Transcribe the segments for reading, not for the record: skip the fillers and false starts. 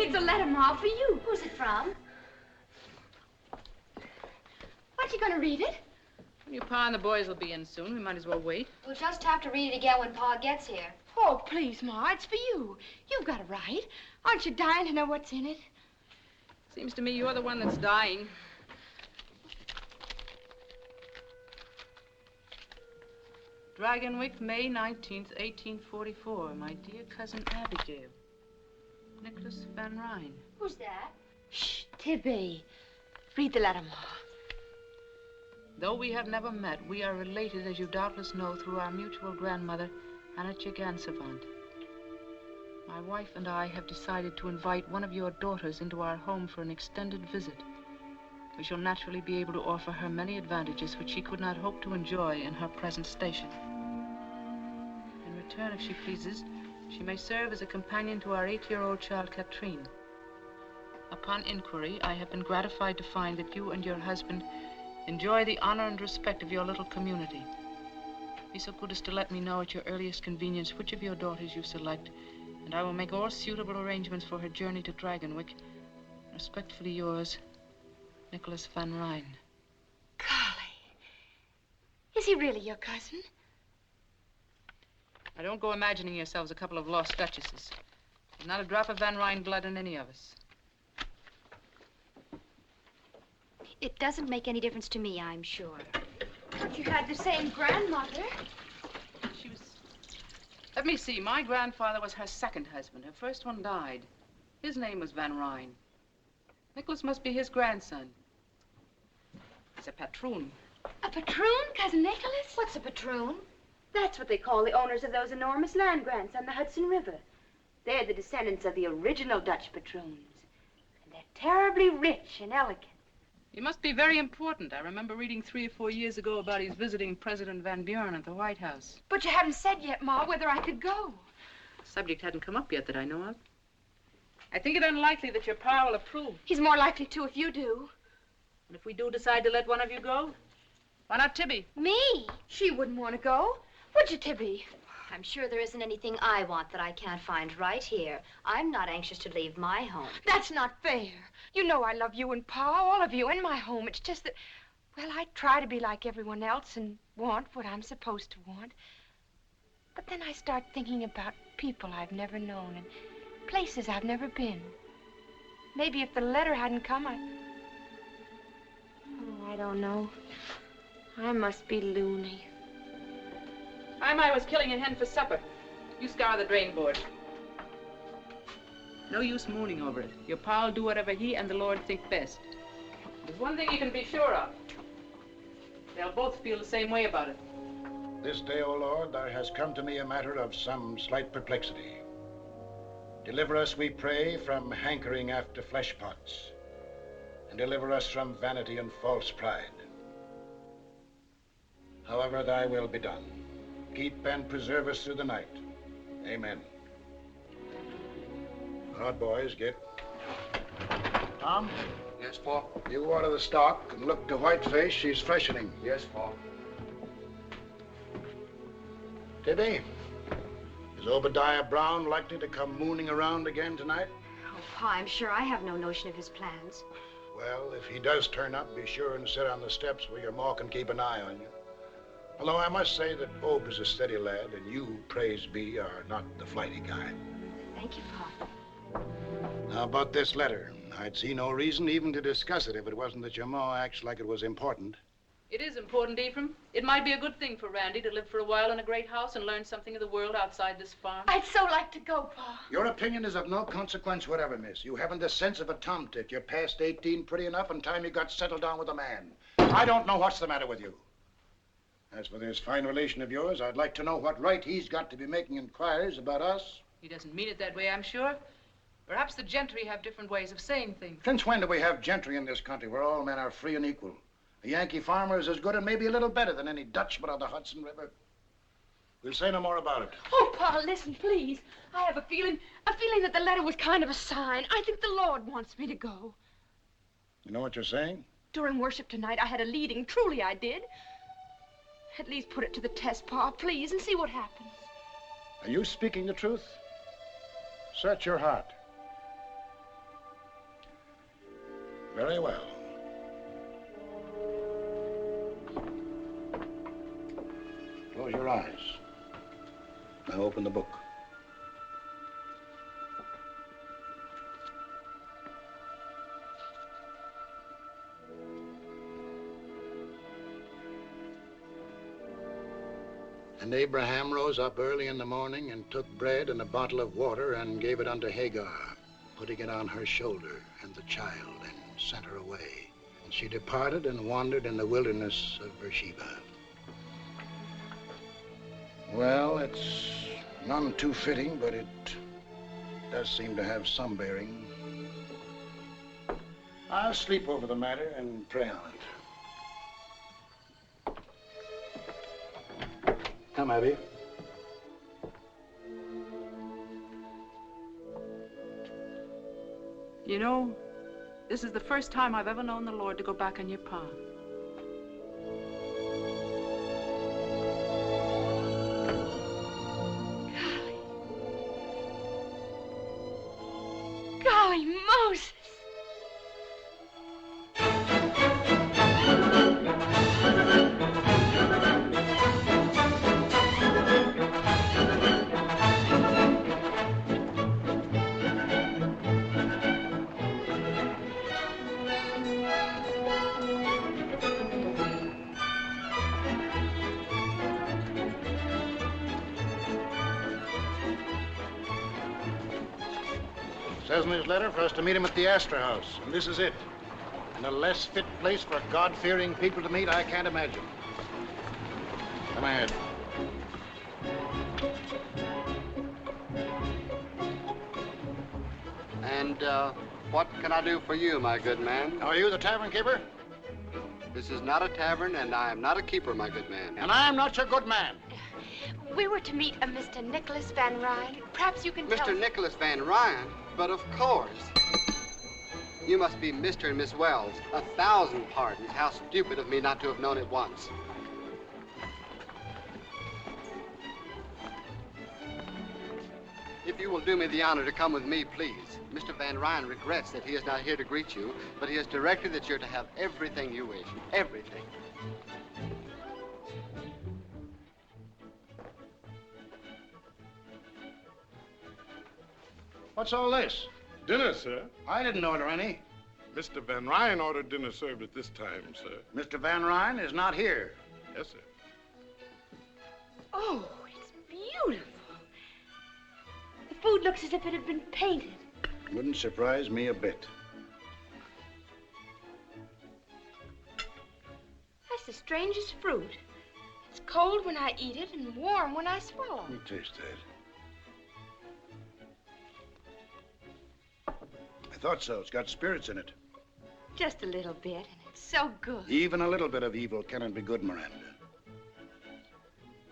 It's a letter, Ma, for you. Who's it from? Aren't you going to read it? Your Pa and the boys will be in soon. We might as well wait. We'll just have to read it again when Pa gets here. Oh, please, Ma, it's for you. You've got it right. Aren't you dying to know what's in it? Seems to me you're the one that's dying. Dragonwyck, May 19th, 1844. My dear cousin Abigail. Nicholas Van Ryn. Who's that? Shh, Tibby. Read the letter, Ma. Though we have never met, we are related, as you doubtless know, through our mutual grandmother, Anya. My wife and I have decided to invite one of your daughters into our home for an extended visit. We shall naturally be able to offer her many advantages which she could not hope to enjoy in her present station. In return, if she pleases, she may serve as a companion to our 8-year-old child, Katrine. Upon inquiry, I have been gratified to find that you and your husband enjoy the honor and respect of your little community. Be so good as to let me know at your earliest convenience which of your daughters you select, and I will make all suitable arrangements for her journey to Dragonwyck. Respectfully yours, Nicholas Van Ryn. Golly. Is he really your cousin? Now, don't go imagining yourselves a couple of lost duchesses. There's not a drop of Van Ryn blood in any of us. It doesn't make any difference to me, I'm sure. But you had the same grandmother. She was... Let me see. My grandfather was her second husband. Her first one died. His name was Van Ryn. Nicholas must be his grandson. He's a patroon. A patroon, Cousin Nicholas? What's a patroon? That's what they call the owners of those enormous land grants on the Hudson River. They're the descendants of the original Dutch patroons. And they're terribly rich and elegant. He must be very important. I remember reading 3 or 4 years ago about his visiting President Van Buren at the White House. But you haven't said yet, Ma, whether I could go. The subject hadn't come up yet that I know of. I think it unlikely that your Pa will approve. He's more likely to if you do. And if we do decide to let one of you go, why not Tibby? Me? She wouldn't want to go. Would you, Tibby? I'm sure there isn't anything I want that I can't find right here. I'm not anxious to leave my home. That's not fair. You know I love you and Pa, all of you, in my home. It's just that, well, I try to be like everyone else and want what I'm supposed to want. But then I start thinking about people I've never known and places I've never been. Maybe if the letter hadn't come, Oh, I don't know. I must be loony. I was killing a hen for supper. You scour the drain board. No use mooning over it. Your Pa will do whatever he and the Lord think best. There's one thing you can be sure of. They'll both feel the same way about it. This day, O Lord, there has come to me a matter of some slight perplexity. Deliver us, we pray, from hankering after flesh pots, and deliver us from vanity and false pride. However thy will be done. Keep and preserve us through the night. Amen. All right, boys, get. Tom? Yes, Pa? You water the stock and look to Whiteface. She's freshening. Yes, Pa. Tibby, is Obadiah Brown likely to come mooning around again tonight? Oh, Pa, I'm sure I have no notion of his plans. Well, if he does turn up, be sure and sit on the steps where your ma can keep an eye on you. Although I must say that Ob is a steady lad, and you, praise be, are not the flighty kind. Thank you, Pa. Now, about this letter, I'd see no reason even to discuss it if it wasn't that your ma acts like it was important. It is important, Ephraim. It might be a good thing for Randy to live for a while in a great house and learn something of the world outside this farm. I'd so like to go, Pa. Your opinion is of no consequence whatever, miss. You haven't the sense of a tomtit. You're past 18 pretty enough in time you got settled down with a man. I don't know what's the matter with you. As for this fine relation of yours, I'd like to know what right he's got to be making inquiries about us. He doesn't mean it that way, I'm sure. Perhaps the gentry have different ways of saying things. Since when do we have gentry in this country where all men are free and equal? A Yankee farmer is as good and maybe a little better than any Dutchman on the Hudson River. We'll say no more about it. Oh, Pa, listen, please. I have a feeling that the letter was kind of a sign. I think the Lord wants me to go. You know what you're saying? During worship tonight, I had a leading. Truly, I did. At least put it to the test, Pa, please, and see what happens. Are you speaking the truth? Search your heart. Very well. Close your eyes. Now open the book. And Abraham rose up early in the morning and took bread and a bottle of water and gave it unto Hagar, putting it on her shoulder and the child, and sent her away. And she departed and wandered in the wilderness of Beersheba. Well, it's none too fitting, but it does seem to have some bearing. I'll sleep over the matter and pray on it. Come, Abby. You know, this is the first time I've ever known the Lord to go back on your pa. Golly Moses! Says in his letter for us to meet him at the Astor House, and this is it. And a less fit place for God-fearing people to meet, I can't imagine. Come ahead. And, what can I do for you, my good man? Are you the tavern keeper? This is not a tavern, and I am not a keeper, my good man. And I'm not your good man. We were to meet a Mr. Nicholas Van Ryn. Perhaps you can tell... Mr. Nicholas Van Ryn? But of course. You must be Mr. and Miss Wells. 1,000 pardons. How stupid of me not to have known it once. If you will do me the honor to come with me, please. Mr. Van Ryn regrets that he is not here to greet you, but he has directed that you're to have everything you wish. Everything. What's all this? Dinner, sir. I didn't order any. Mr. Van Ryn ordered dinner served at this time, sir. Mr. Van Ryn is not here. Yes, sir. Oh, it's beautiful. The food looks as if it had been painted. Wouldn't surprise me a bit. That's the strangest fruit. It's cold when I eat it and warm when I swallow. Let me taste that. I thought so. It's got spirits in it. Just a little bit, and it's so good. Even a little bit of evil cannot be good, Miranda.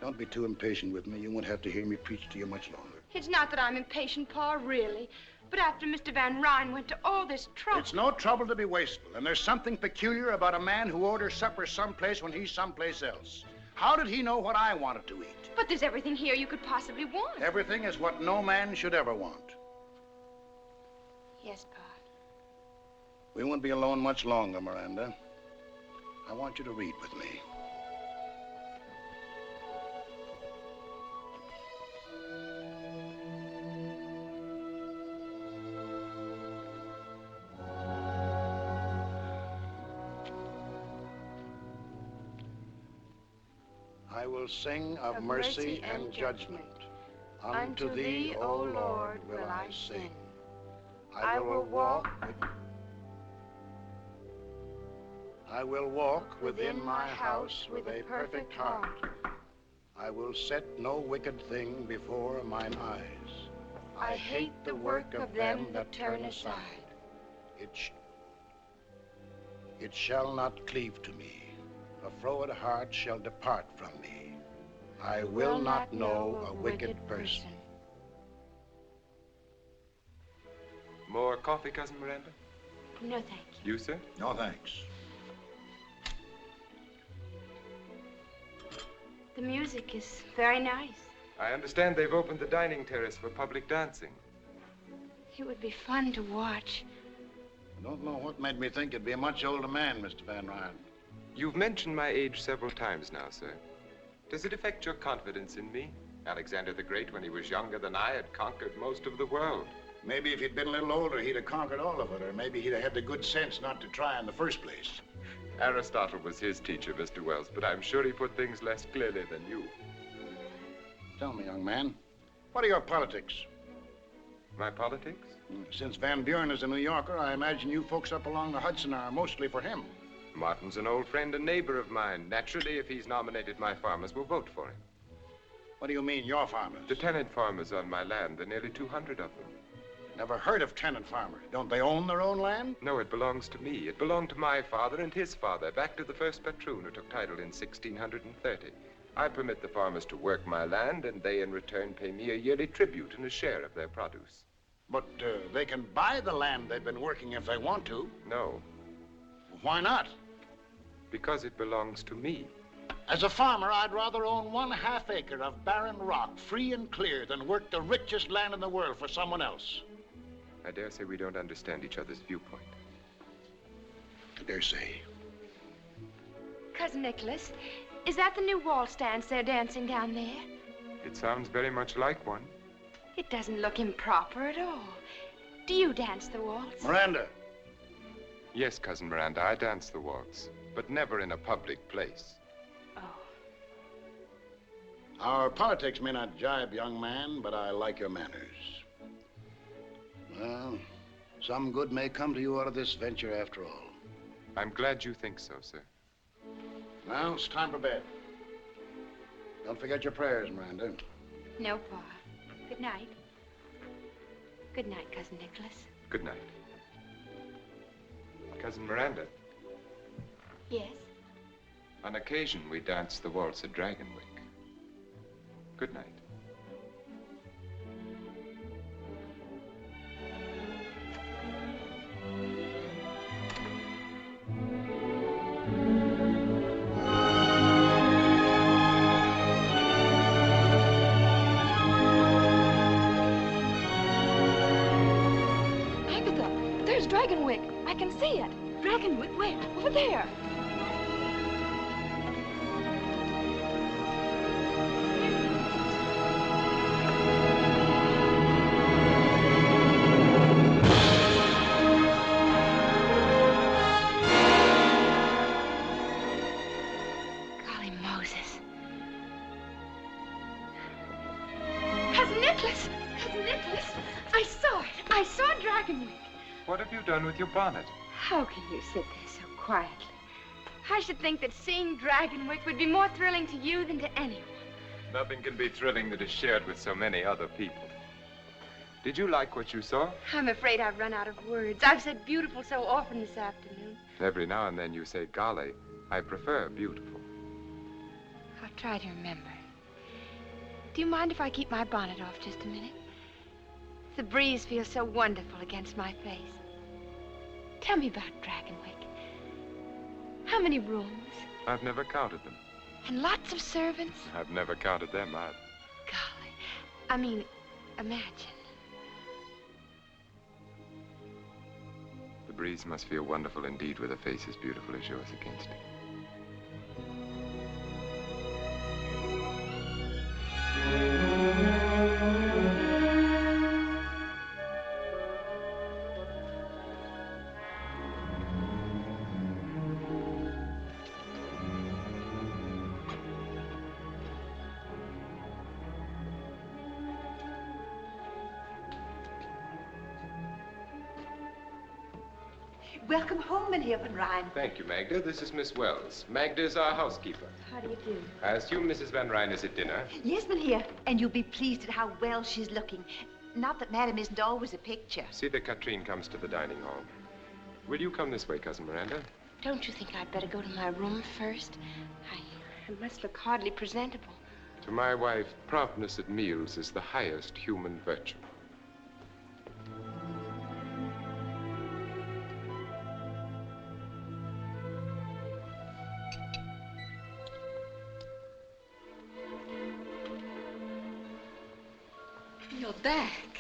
Don't be too impatient with me. You won't have to hear me preach to you much longer. It's not that I'm impatient, Pa, really. But after Mr. Van Ryn went to all this trouble... It's no trouble to be wasteful, and there's something peculiar about a man who orders supper someplace when he's someplace else. How did he know what I wanted to eat? But there's everything here you could possibly want. Everything is what no man should ever want. Yes, Pa. We won't be alone much longer, Miranda. I want you to read with me. I will sing of mercy and judgment. Unto thee, O Lord, will I sing. I will walk within my house with a perfect heart. I will set no wicked thing before mine eyes. I hate the work of them that turn aside. It shall not cleave to me. A froward heart shall depart from me. I will not know a wicked person. More coffee, Cousin Miranda? No, thank you. You, sir? No, thanks. The music is very nice. I understand they've opened the dining terrace for public dancing. It would be fun to watch. I don't know what made me think you'd be a much older man, Mr. Van Ryan. You've mentioned my age several times now, sir. Does it affect your confidence in me? Alexander the Great, when he was younger than I, had conquered most of the world. Maybe if he'd been a little older, he'd have conquered all of it, or maybe he'd have had the good sense not to try in the first place. Aristotle was his teacher, Mr. Wells, but I'm sure he put things less clearly than you. Tell me, young man, what are your politics? My politics? Since Van Buren is a New Yorker, I imagine you folks up along the Hudson are mostly for him. Martin's an old friend and neighbor of mine. Naturally, if he's nominated, my farmers will vote for him. What do you mean, your farmers? The tenant farmers on my land. There are nearly 200 of them. Never heard of tenant farmers. Don't they own their own land? No, it belongs to me. It belonged to my father and his father, back to the first patroon who took title in 1630. I permit the farmers to work my land, and they in return pay me a yearly tribute and a share of their produce. But they can buy the land they've been working if they want to. No, Why not? because it belongs to me. As a farmer, I'd rather own 1/2 acre of barren rock, free and clear, than work the richest land in the world for someone else. I dare say we don't understand each other's viewpoint. I dare say. Cousin Nicholas, is that the new waltz dance they're dancing down there? It sounds very much like one. It doesn't look improper at all. Do you dance the waltz? Miranda, Yes, Cousin Miranda, I dance the waltz, but never in a public place. Oh. our politics may not jibe, young man, but I like your manners. Well, some good may come to you out of this venture after all. I'm glad you think so, sir. Well, it's time for bed. Don't forget your prayers, Miranda. No, Pa. Good night. Good night, Cousin Nicholas. Good night. Cousin Miranda, Yes? on occasion we dance the waltz at Dragonwyck. Good night. Agatha, there's Dragonwyck. I can see it. Dragonwyck, where? Over there. Golly Moses. Cousin Nicholas! Cousin Nicholas! I saw it. I saw Dragonwyck. What have you done with your bonnet? How can you sit there so quietly? I should think that seeing Dragonwyck would be more thrilling to you than to anyone. Nothing can be thrilling that is shared with so many other people. Did you like what you saw? I'm afraid I've run out of words. I've said beautiful so often this afternoon. Every now and then you say, golly, I prefer beautiful. I'll try to remember. Do you mind if I keep my bonnet off just a minute? The breeze feels so wonderful against my face. Tell me about Dragonwyck. How many rooms? I've never counted them. And lots of servants? I've never counted them either. Golly. I mean, imagine. The breeze must feel wonderful indeed with a face as beautiful as yours against it. Welcome home, Mynheer Van Rijn. Thank you, Magda. This is Miss Wells. Magda is our housekeeper. How do you do? I assume Mrs. Van Rijn is at dinner. Yes, Mynheer, and you'll be pleased at how well she's looking. Not that Madam isn't always a picture. See that Katrine comes to the dining hall. Will you come this way, Cousin Miranda? Don't you think I'd better go to my room first? I must look hardly presentable. To my wife, promptness at meals is the highest human virtue. You're back.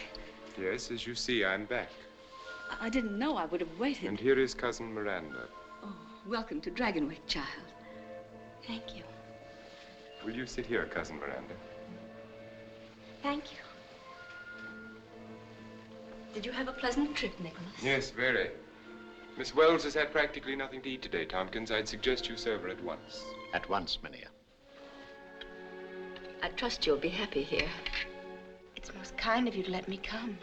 Yes, as you see, I'm back. I didn't know I would have waited. And here is Cousin Miranda. Oh, welcome to Dragonwyck, child. Thank you. Will you sit here, Cousin Miranda? Thank you. Did you have a pleasant trip, Nicholas? Yes, very. Miss Wells has had practically nothing to eat today, Tompkins. I'd suggest you serve her at once. At once, Minnie. I trust you'll be happy here. It's most kind of you to let me come.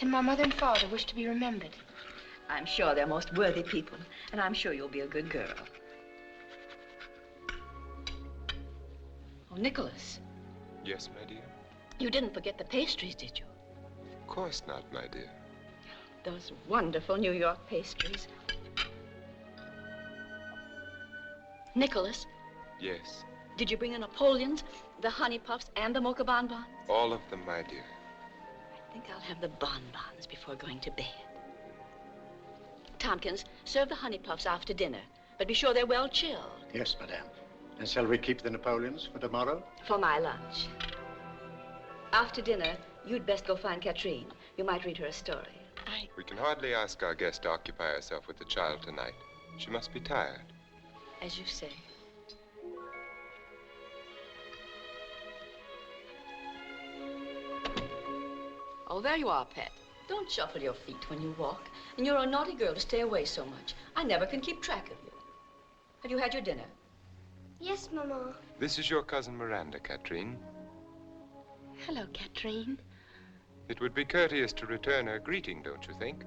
And my mother and father wish to be remembered. I'm sure they're most worthy people, and I'm sure you'll be a good girl. Oh, Nicholas. Yes, my dear? You didn't forget the pastries, did you? Of course not, my dear. Those wonderful New York pastries. Nicholas, Yes. did you bring the Napoleons, the honey puffs, and the mocha bonbons? All of them, my dear. I think I'll have the bonbons before going to bed. Tompkins, serve the honey puffs after dinner, but be sure they're well chilled. Yes, madame. And shall we keep the Napoleons for tomorrow? For my lunch. After dinner, you'd best go find Katrine. You might read her a story. We can hardly ask our guest to occupy herself with the child tonight. She must be tired. As you say. Oh, there you are, Pet. Don't shuffle your feet when you walk. And you're a naughty girl to stay away so much. I never can keep track of you. Have you had your dinner? Yes, Mama. This is your cousin Miranda, Katrine. Hello, Katrine. It would be courteous to return her greeting, don't you think?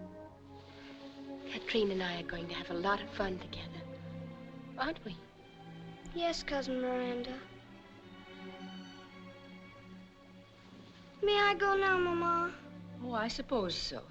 Katrine and I are going to have a lot of fun together. Aren't we? Yes, Cousin Miranda. May I go now, Mama? Oh, I suppose so.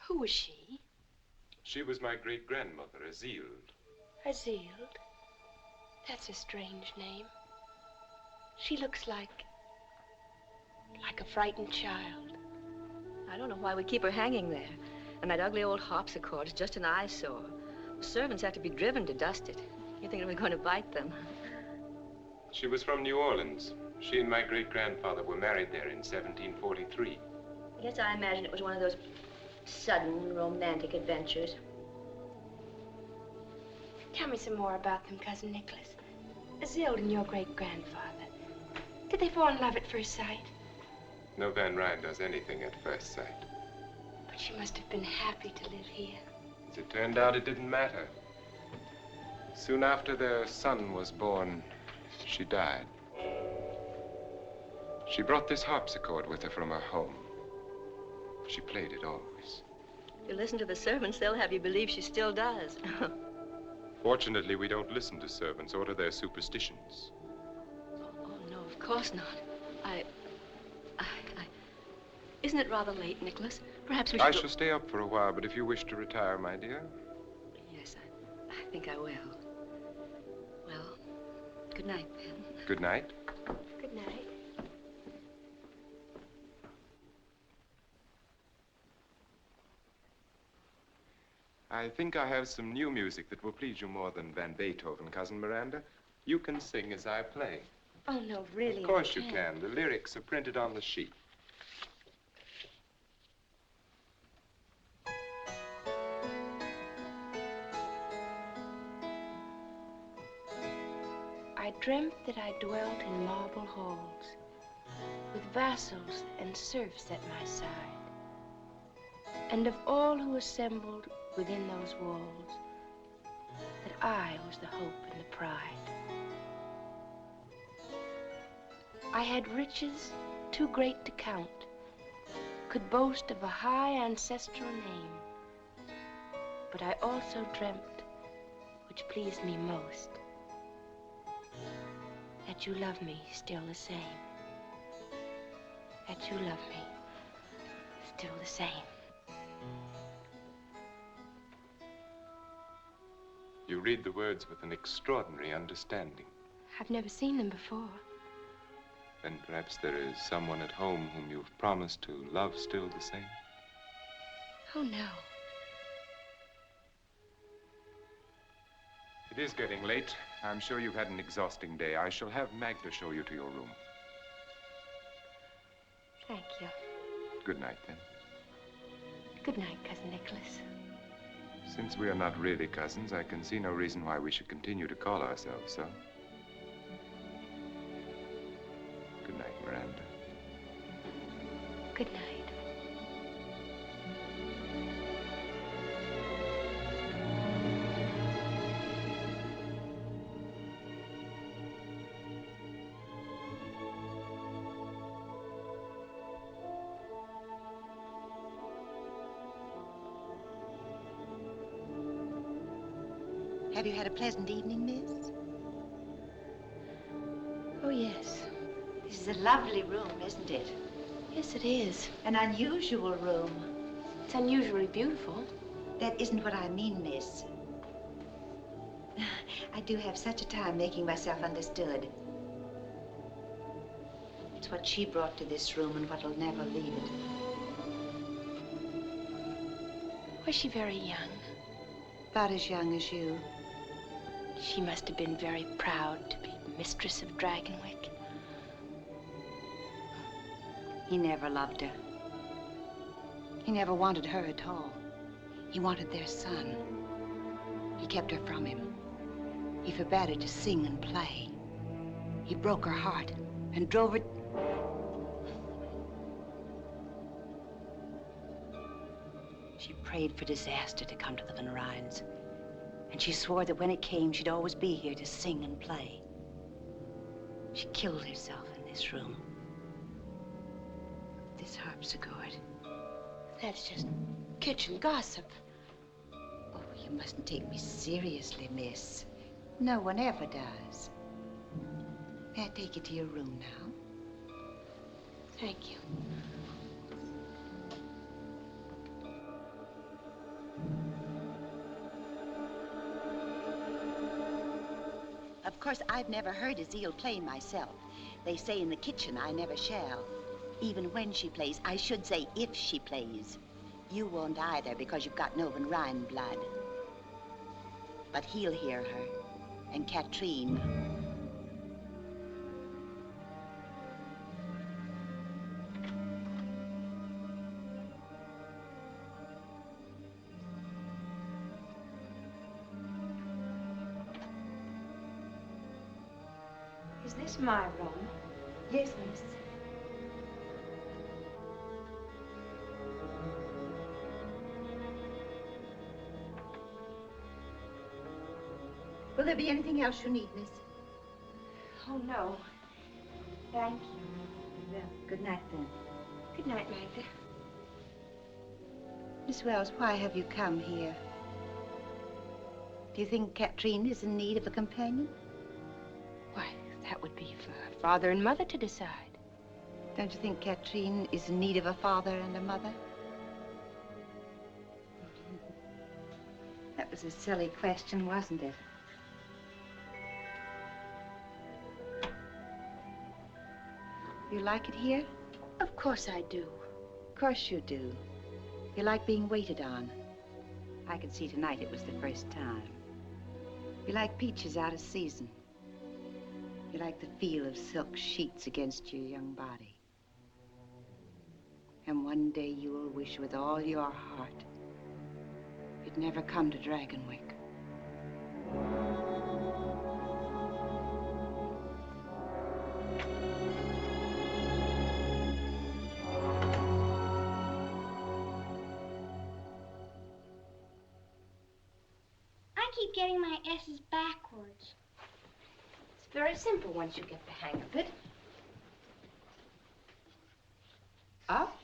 Who was she? She was my great-grandmother, Azild. Azild? That's a strange name. She looks like a frightened child. I don't know why we keep her hanging there. And that ugly old harpsichord is just an eyesore. The servants have to be driven to dust it. You think we're going to bite them? She was from New Orleans. She and my great-grandfather were married there in 1743. I guess I imagine it was one of those sudden romantic adventures. Tell me some more about them, Cousin Nicholas. Azild and your great-grandfather. Did they fall in love at first sight? No Van Ryn does anything at first sight. But she must have been happy to live here. As it turned out, it didn't matter. Soon after their son was born, she died. She brought this harpsichord with her from her home. She played it always. If you listen to the servants, they'll have you believe she still does. Fortunately, we don't listen to servants or to their superstitions. Oh, no, of course not. Isn't it rather late, Nicholas? Perhaps we should I shall stay up for a while, but if you wish to retire, my dear. Yes, I think I will. Well, good night, then. Good night. Good night. I think I have some new music that will please you more than Van Beethoven, Cousin Miranda. You can sing as I play. Oh, no, really, Of course I you can't. can. The lyrics are printed on the sheet. I dreamt that I dwelt in marble halls, with vassals and serfs at my side, and of all who assembled within those walls, that I was the hope and the pride. I had riches too great to count, could boast of a high ancestral name, but I also dreamt, which pleased me most, that you love me still the same. That you love me still the same. You read the words with an extraordinary understanding. I've never seen them before. Then perhaps there is someone at home whom you've promised to love still the same? Oh, no. It is getting late. I'm sure you've had an exhausting day. I shall have Magda show you to your room. Thank you. Good night, then. Good night, Cousin Nicholas. Since we are not really cousins, I can see no reason why we should continue to call ourselves so. Good night, Miranda. Good night. Have you had a pleasant evening, miss? Oh, yes. This is a lovely room, isn't it? Yes, it is. An unusual room. It's unusually beautiful. That isn't what I mean, miss. I do have such a time making myself understood. It's what she brought to this room and what'll never leave it. Was she very young? About as young as you. She must have been very proud to be mistress of Dragonwyck. He never loved her. He never wanted her at all. He wanted their son. He kept her from him. He forbade her to sing and play. He broke her heart and drove her... She prayed for disaster to come to the Van Ryns. And she swore that when it came, she'd always be here to sing and play. She killed herself in this room. This harpsichord. That's just kitchen gossip. Oh, you mustn't take me seriously, miss. No one ever does. May I take you to your room now? Thank you. Of course, I've never heard Azile play myself. They say in the kitchen I never shall. Even when she plays, I should say if she plays. You won't either because you've got no Van Ryn blood. But he'll hear her, and Katrine. Is this my room? Yes, miss. Will there be anything else you need, miss? Oh, no. Thank you. Well, good night, then. Good night, Magda. Miss Wells, why have you come here? Do you think Katrine is in need of a companion? Why, that would be for her father and mother to decide. Don't you think Katrine is in need of a father and a mother? That was a silly question, wasn't it? You like it here? Of course I do. Of course you do. You like being waited on. I could see tonight it was the first time. You like peaches out of season. You like the feel of silk sheets against your young body. And one day you will wish with all your heart you'd never come to Dragonwyck. I keep getting my S's backwards. It's very simple once you get the hang of it. Up,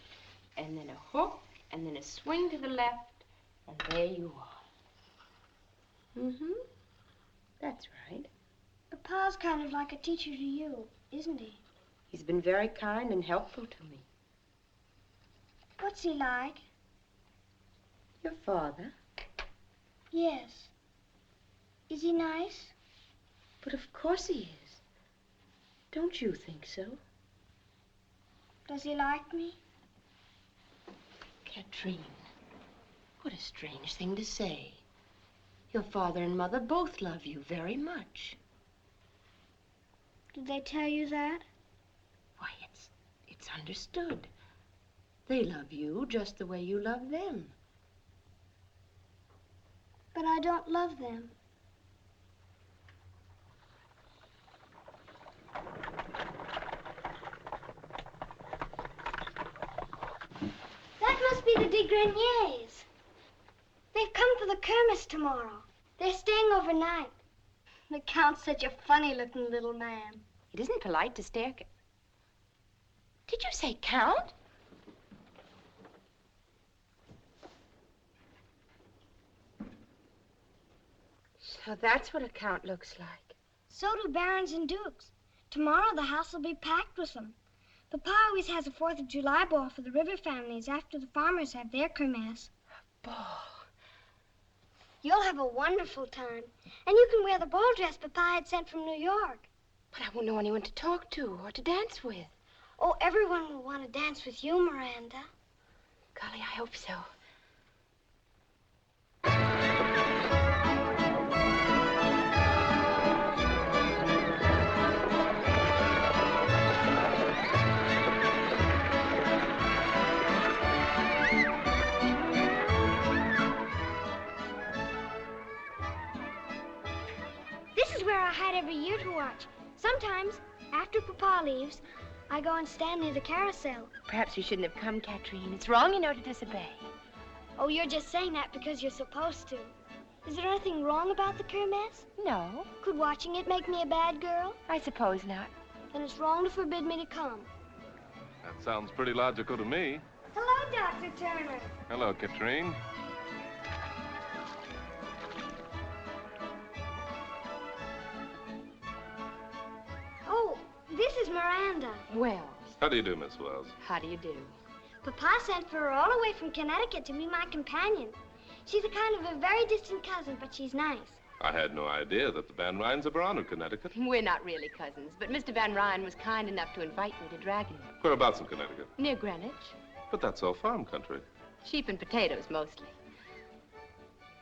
and then a hook, and then a swing to the left, and there you are. Mm-hmm. That's right. But Pa's kind of like a teacher to you, isn't he? He's been very kind and helpful to me. What's he like? Your father? Yes. Is he nice? But of course he is. Don't you think so? Does he like me? Katrine, what a strange thing to say. Your father and mother both love you very much. Did they tell you that? Why, it's understood. They love you just the way you love them. But I don't love them. That must be the de Greniers. They've come for the kermesse tomorrow. They're staying overnight. The Count's such a funny-looking little man. It isn't polite to stare. Did you say Count? So that's what a count looks like. So do barons and dukes. Tomorrow the house will be packed with them. Papa always has a 4th of July ball for the river families after the farmers have their kermesse. Ball. You'll have a wonderful time. And you can wear the ball dress Papa had sent from New York. But I won't know anyone to talk to or to dance with. Oh, everyone will want to dance with you, Miranda. Golly, I hope so. This is where I hide every year to watch. Sometimes, after Papa leaves, I go and stand near the carousel. Perhaps you shouldn't have come, Katrine. It's wrong, you know, to disobey. Oh, you're just saying that because you're supposed to. Is there anything wrong about the kermesse? No, Could watching it make me a bad girl? I suppose not. Then it's wrong to forbid me to come. That sounds pretty logical to me. Hello, Dr. Turner. Hello, Katrine. Oh, this is Miranda. Wells. How do you do, Miss Wells? How do you do? Papa sent for her all the way from Connecticut to be my companion. She's a kind of a very distant cousin, but she's nice. I had no idea that the Van Ryns ever honored Connecticut. We're not really cousins, but Mr. Van Ryn was kind enough to invite me to Dragonwyck. Whereabouts in Connecticut? Near Greenwich. But that's all farm country. Sheep and potatoes, mostly.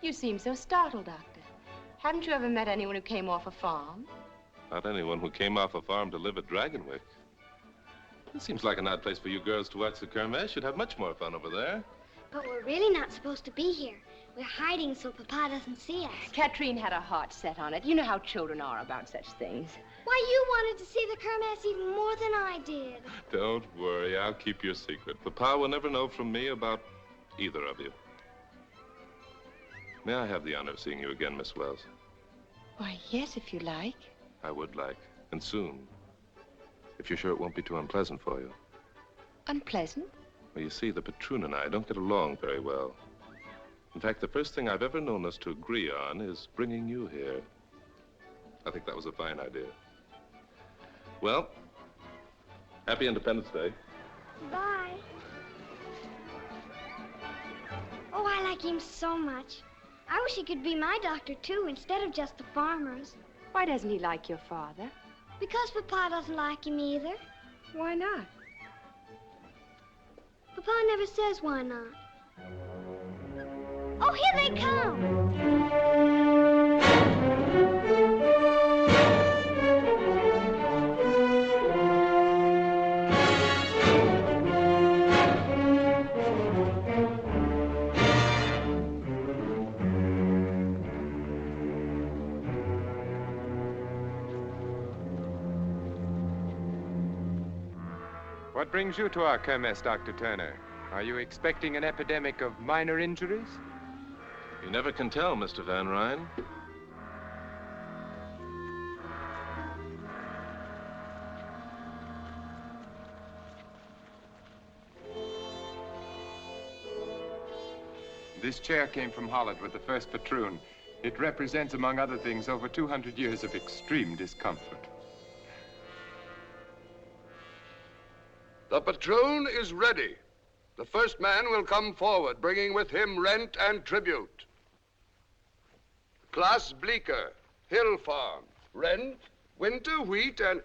You seem so startled, Doctor. Haven't you ever met anyone who came off a farm? Not anyone who came off a farm to live at Dragonwyck. It seems like an odd place for you girls to watch the kermesse. You'd have much more fun over there. But we're really not supposed to be here. We're hiding so Papa doesn't see us. Katrine had her heart set on it. You know how children are about such things. Why, you wanted to see the kermesse even more than I did. Don't worry, I'll keep your secret. Papa will never know from me about either of you. May I have the honor of seeing you again, Miss Wells? Why, yes, if you like. I would like, and soon. If you're sure it won't be too unpleasant for you. Unpleasant? Well, you see, the patroon and I don't get along very well. In fact, the first thing I've ever known us to agree on is bringing you here. I think that was a fine idea. Well, happy Independence Day. Bye. Oh, I like him so much. I wish he could be my doctor, too, instead of just the farmer's. Why doesn't he like your father? Because Papa doesn't like him either. Why not? Papa never says why not. Oh, here they come! What brings you to our kermesse, Dr. Turner? Are you expecting an epidemic of minor injuries? You never can tell, Mr. Van Ryn. This chair came from Holland with the first patroon. It represents, among other things, over 200 years of extreme discomfort. The patroon is ready. The first man will come forward, bringing with him rent and tribute. Klaas Bleeker, Hill farm. Rent, winter, wheat, and...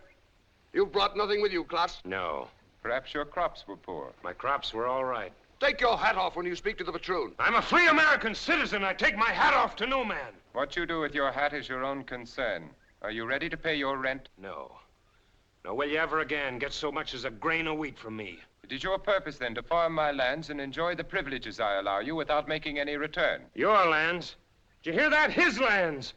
You've brought nothing with you, Klaus? No. Perhaps your crops were poor. My crops were all right. Take your hat off when you speak to the patroon. I'm a free American citizen. I take my hat off to no man. What you do with your hat is your own concern. Are you ready to pay your rent? No. Nor will you ever again get so much as a grain of wheat from me. It is your purpose, then, to farm my lands and enjoy the privileges I allow you without making any return. Your lands? Did you hear that? His lands!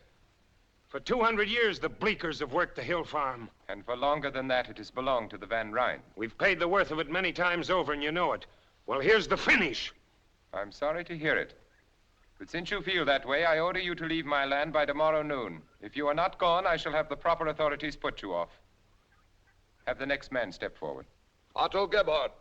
For 200 years, the Bleekers have worked the hill farm. And for longer than that, it has belonged to the Van Ryn. We've paid the worth of it many times over, and you know it. Well, here's the finish. I'm sorry to hear it. But since you feel that way, I order you to leave my land by tomorrow noon. If you are not gone, I shall have the proper authorities put you off. Have the next man step forward. Otto Gebhardt.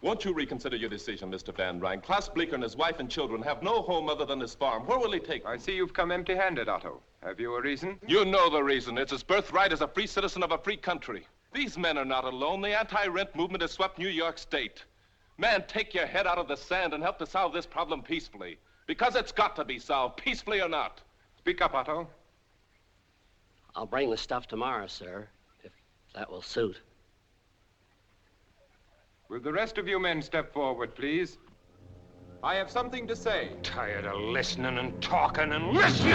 Won't you reconsider your decision, Mr. Van Ryn? Klaus Bleeker and his wife and children have no home other than his farm. Where will he take them? I see you've come empty-handed, Otto. Have you a reason? You know the reason. It's his birthright as a free citizen of a free country. These men are not alone. The anti-rent movement has swept New York State. Man, take your head out of the sand and help to solve this problem peacefully. Because it's got to be solved, peacefully or not. Speak up, Otto. I'll bring the stuff tomorrow, sir, if that will suit. Will the rest of you men step forward, please? I have something to say. Tired of listening and talking and listening!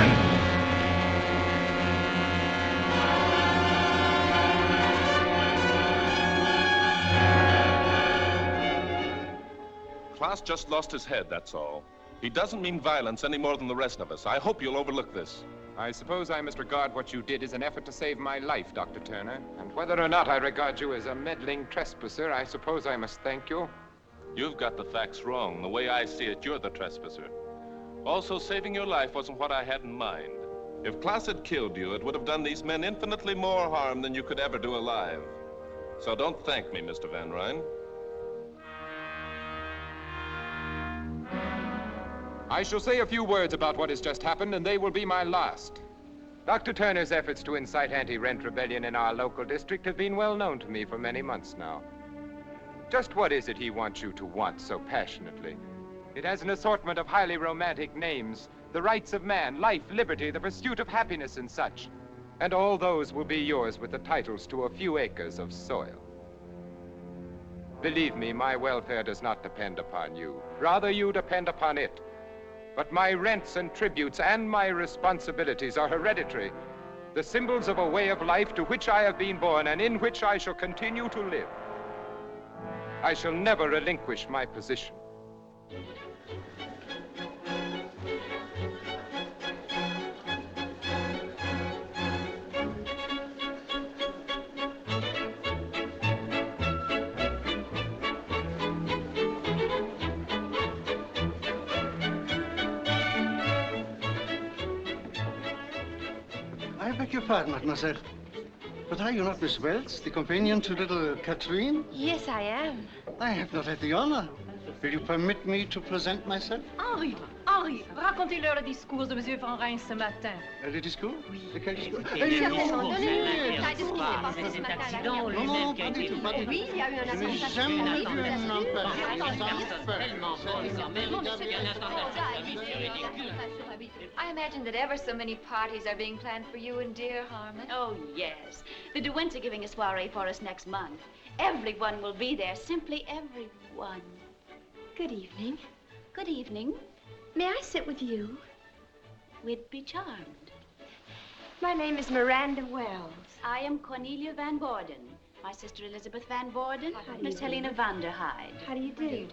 Klaus just lost his head, that's all. He doesn't mean violence any more than the rest of us. I hope you'll overlook this. I suppose I must regard what you did as an effort to save my life, Dr. Turner. And whether or not I regard you as a meddling trespasser, I suppose I must thank you. You've got the facts wrong. The way I see it, you're the trespasser. Also, saving your life wasn't what I had in mind. If Klaus had killed you, it would have done these men infinitely more harm than you could ever do alive. So don't thank me, Mr. Van Ryn. I shall say a few words about what has just happened, and they will be my last. Dr. Turner's efforts to incite anti-rent rebellion in our local district have been well known to me for many months now. Just what is it he wants you to want so passionately? It has an assortment of highly romantic names, the rights of man, life, liberty, the pursuit of happiness, and such. And all those will be yours with the titles to a few acres of soil. Believe me, my welfare does not depend upon you. Rather, you depend upon it. But my rents and tributes and my responsibilities are hereditary, the symbols of a way of life to which I have been born and in which I shall continue to live. I shall never relinquish my position. I beg your pardon, mademoiselle. But are you not Miss Wells, the companion to little Catherine? Yes, I am. I have not had the honor. Will you permit me to present myself? Henri, racontez-leur le discours de Monsieur Van Ryn ce matin. Le discours? Oui. Lequel discours? Cet accident Non, pas du tout, pas du tout. Oui, il y a eu un Je n'ai jamais vu un homme I imagine that ever so many parties are being planned for you and dear Harmon. Oh, yes. The De Wints are giving a soiree for us next month. Everyone will be there, simply everyone. Good evening. Good evening. May I sit with you? We'd be charmed. My name is Miranda Wells. I am Cornelia Van Borden. My sister Elizabeth Van Borden, Miss do? Helena Vanderhyde. How do you do?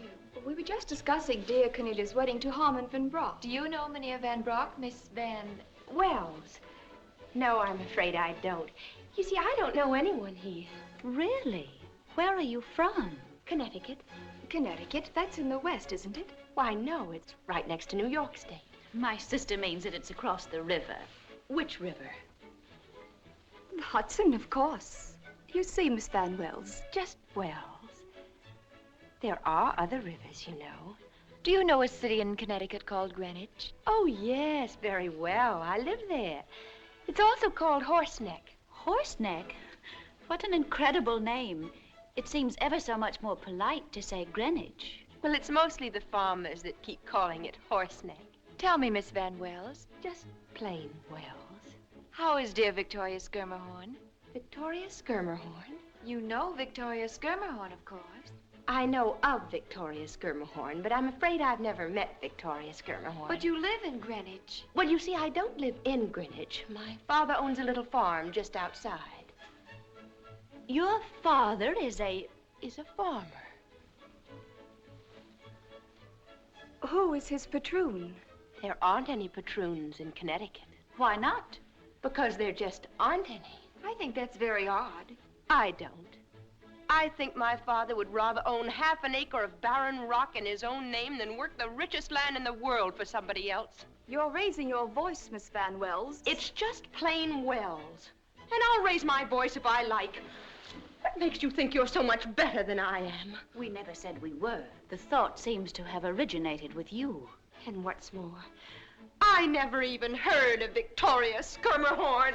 We were just discussing dear Cornelia's wedding to Harmon Van Brock. Do you know Mynheer Van Brock, Miss Van... Wells. No, I'm afraid I don't. You see, I don't know anyone here. Really? Where are you from? Connecticut. Connecticut? That's in the west, isn't it? Why, no, it's right next to New York State. My sister means that it's across the river. Which river? The Hudson, of course. You see, Miss Van Wells. Just Wells. There are other rivers, you know. Do you know a city in Connecticut called Greenwich? Oh, yes, very well. I live there. It's also called Horseneck. Horseneck? What an incredible name. It seems ever so much more polite to say Greenwich. Well, it's mostly the farmers that keep calling it Horseneck. Tell me, Miss Van Wells. Just plain Wells. How is dear Victoria Skirmerhorn? Victoria Skirmerhorn? You know Victoria Skirmerhorn, of course. I know of Victoria Skirmerhorn, but I'm afraid I've never met Victoria Skirmerhorn. But you live in Greenwich. Well, you see, I don't live in Greenwich. My father owns a little farm just outside. Your father is a farmer. Who is his patroon? There aren't any patroons in Connecticut. Why not? Because there just aren't any. I think that's very odd. I don't. I think my father would rather own half an acre of barren rock in his own name than work the richest land in the world for somebody else. You're raising your voice, Miss Van Wells. It's just plain Wells. And I'll raise my voice if I like. What makes you think you're so much better than I am? We never said we were. The thought seems to have originated with you. And what's more, I never even heard of Victoria Skirmerhorn.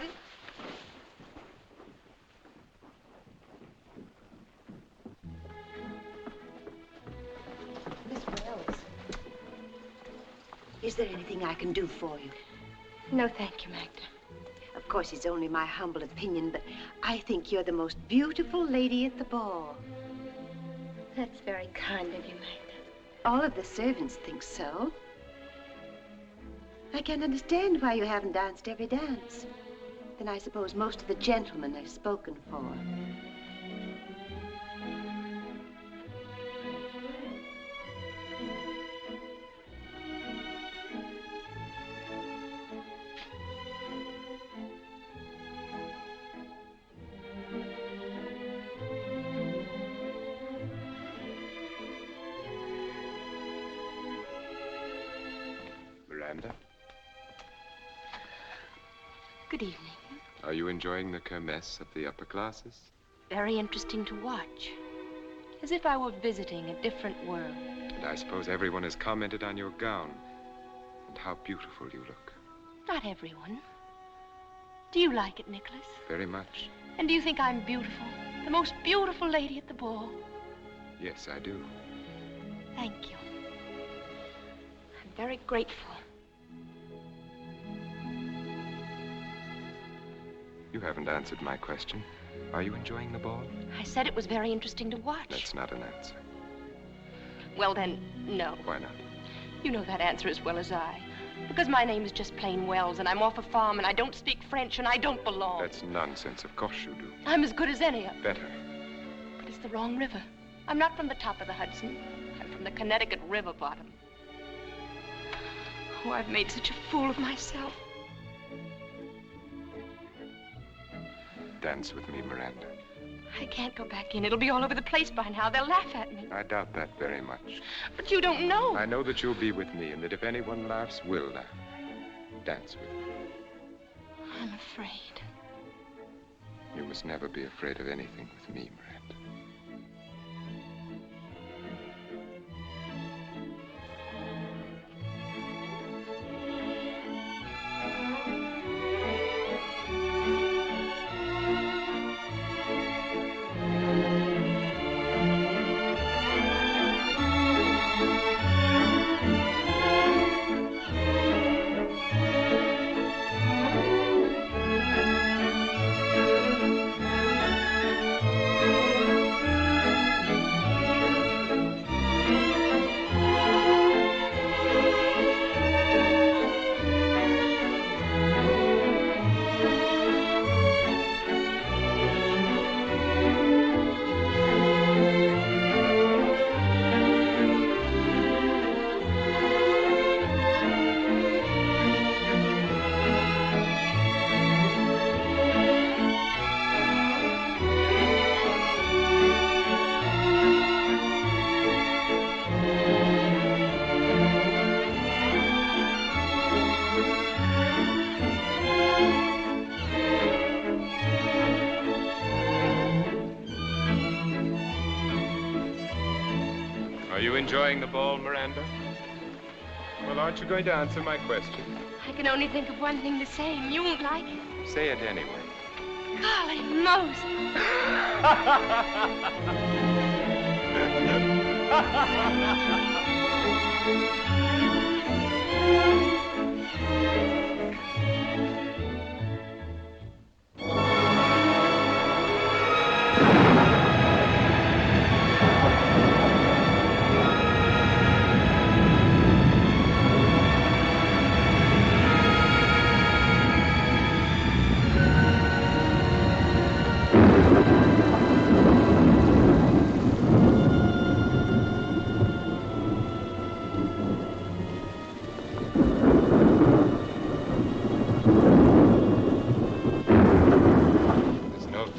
Miss Wells, is there anything I can do for you? No, thank you, Magda. Of course, it's only my humble opinion, but I think you're the most beautiful lady at the ball. That's very kind of you, Magda. All of the servants think so. I can't understand why you haven't danced every dance. Then I suppose most of the gentlemen are spoken for. Miranda, Good evening. are you enjoying the kermesse of the upper classes? Very interesting to watch. As if I were visiting a different world. And I suppose everyone has commented on your gown and how beautiful you look. Not everyone. Do you like it, Nicholas? Very much. And do you think I'm beautiful? The most beautiful lady at the ball? Yes, I do. Thank you. I'm very grateful. You haven't answered my question. Are you enjoying the ball? I said it was very interesting to watch. That's not an answer. Well, then, no. Why not? You know that answer as well as I. Because my name is just plain Wells, and I'm off a farm, and I don't speak French, and I don't belong. That's nonsense. Of course you do. I'm as good as any of them. Better. But it's the wrong river. I'm not from the top of the Hudson. I'm from the Connecticut River bottom. Oh, I've made such a fool of myself. Dance with me, Miranda. I can't go back in. It'll be all over the place by now. They'll laugh at me. I doubt that very much. But you don't know. I know that you'll be with me, and that if anyone laughs, we'll laugh. Dance with me. I'm afraid. You must never be afraid of anything with me, Miranda. Enjoying the ball, Miranda? Well, aren't you going to answer my question? I can only think of one thing to say, and you won't like it. Say it anyway. Golly Moses!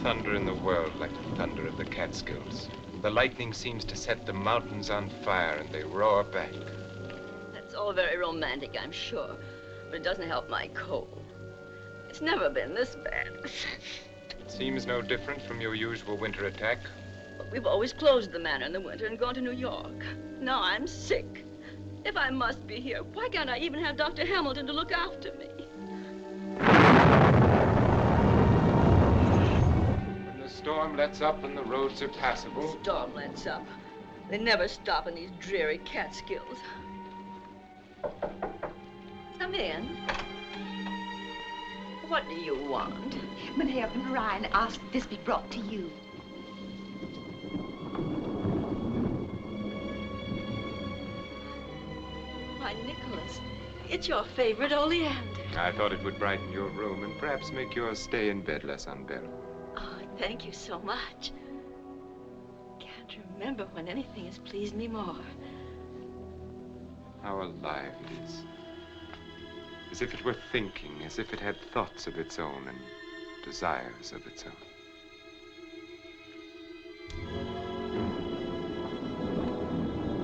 thunder in the world like the thunder of the Catskills. The lightning seems to set the mountains on fire and they roar back. That's all very romantic, I'm sure, but it doesn't help my cold. It's never been this bad. It seems no different from your usual winter attack. But we've always closed the manor in the winter and gone to New York. Now I'm sick. If I must be here, why can't I even have Dr. Hamilton to look after me? When the storm lets up and the roads are passable. The storm lets up. They never stop in these dreary Catskills. Come in. What do you want? Mynheer Van Rijn asked this be brought to you. Why, Nicholas, it's your favorite oleander. I thought it would brighten your room and perhaps make your stay in bed less unbearable. Oh, thank you so much. Can't remember when anything has pleased me more. How alive it is. As if it were thinking, as if it had thoughts of its own and desires of its own.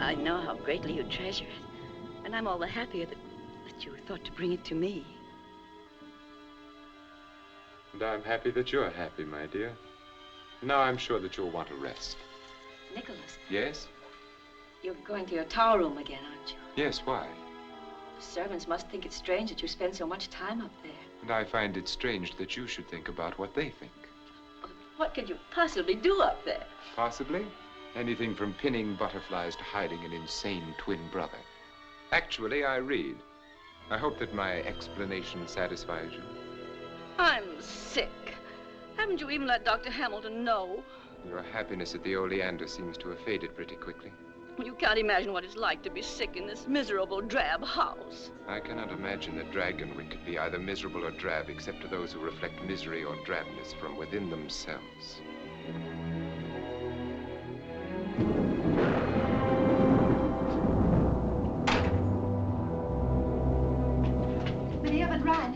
I know how greatly you treasure it, and I'm all the happier that you thought to bring it to me. And I'm happy that you're happy, my dear. Now I'm sure that you'll want to rest. Nicholas. Yes? You're going to your tower room again, aren't you? Yes, why? The servants must think it's strange that you spend so much time up there. And I find it strange that you should think about what they think. What could you possibly do up there? Possibly anything from pinning butterflies to hiding an insane twin brother. Actually, I read. I hope that my explanation satisfies you. I'm sick. Haven't you even let Dr. Hamilton know? Your happiness at the oleander seems to have faded pretty quickly. You can't imagine what it's like to be sick in this miserable, drab house. I cannot imagine that Dragonwyck could be either miserable or drab, except to those who reflect misery or drabness from within themselves. Mynheer Van Rijn.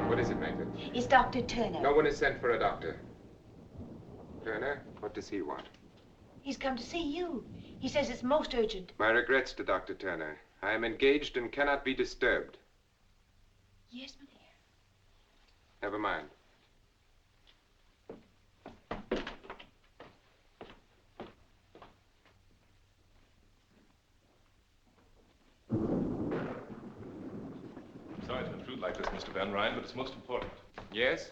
What is it, Magda? Is Dr. Turner. No one is sent for a doctor. Turner, what does he want? He's come to see you. He says it's most urgent. My regrets to Dr. Turner. I am engaged and cannot be disturbed. Yes, Mynheer. Never mind. Sorry to intrude like this, Mr. Van Rijn, but it's most important. Yes?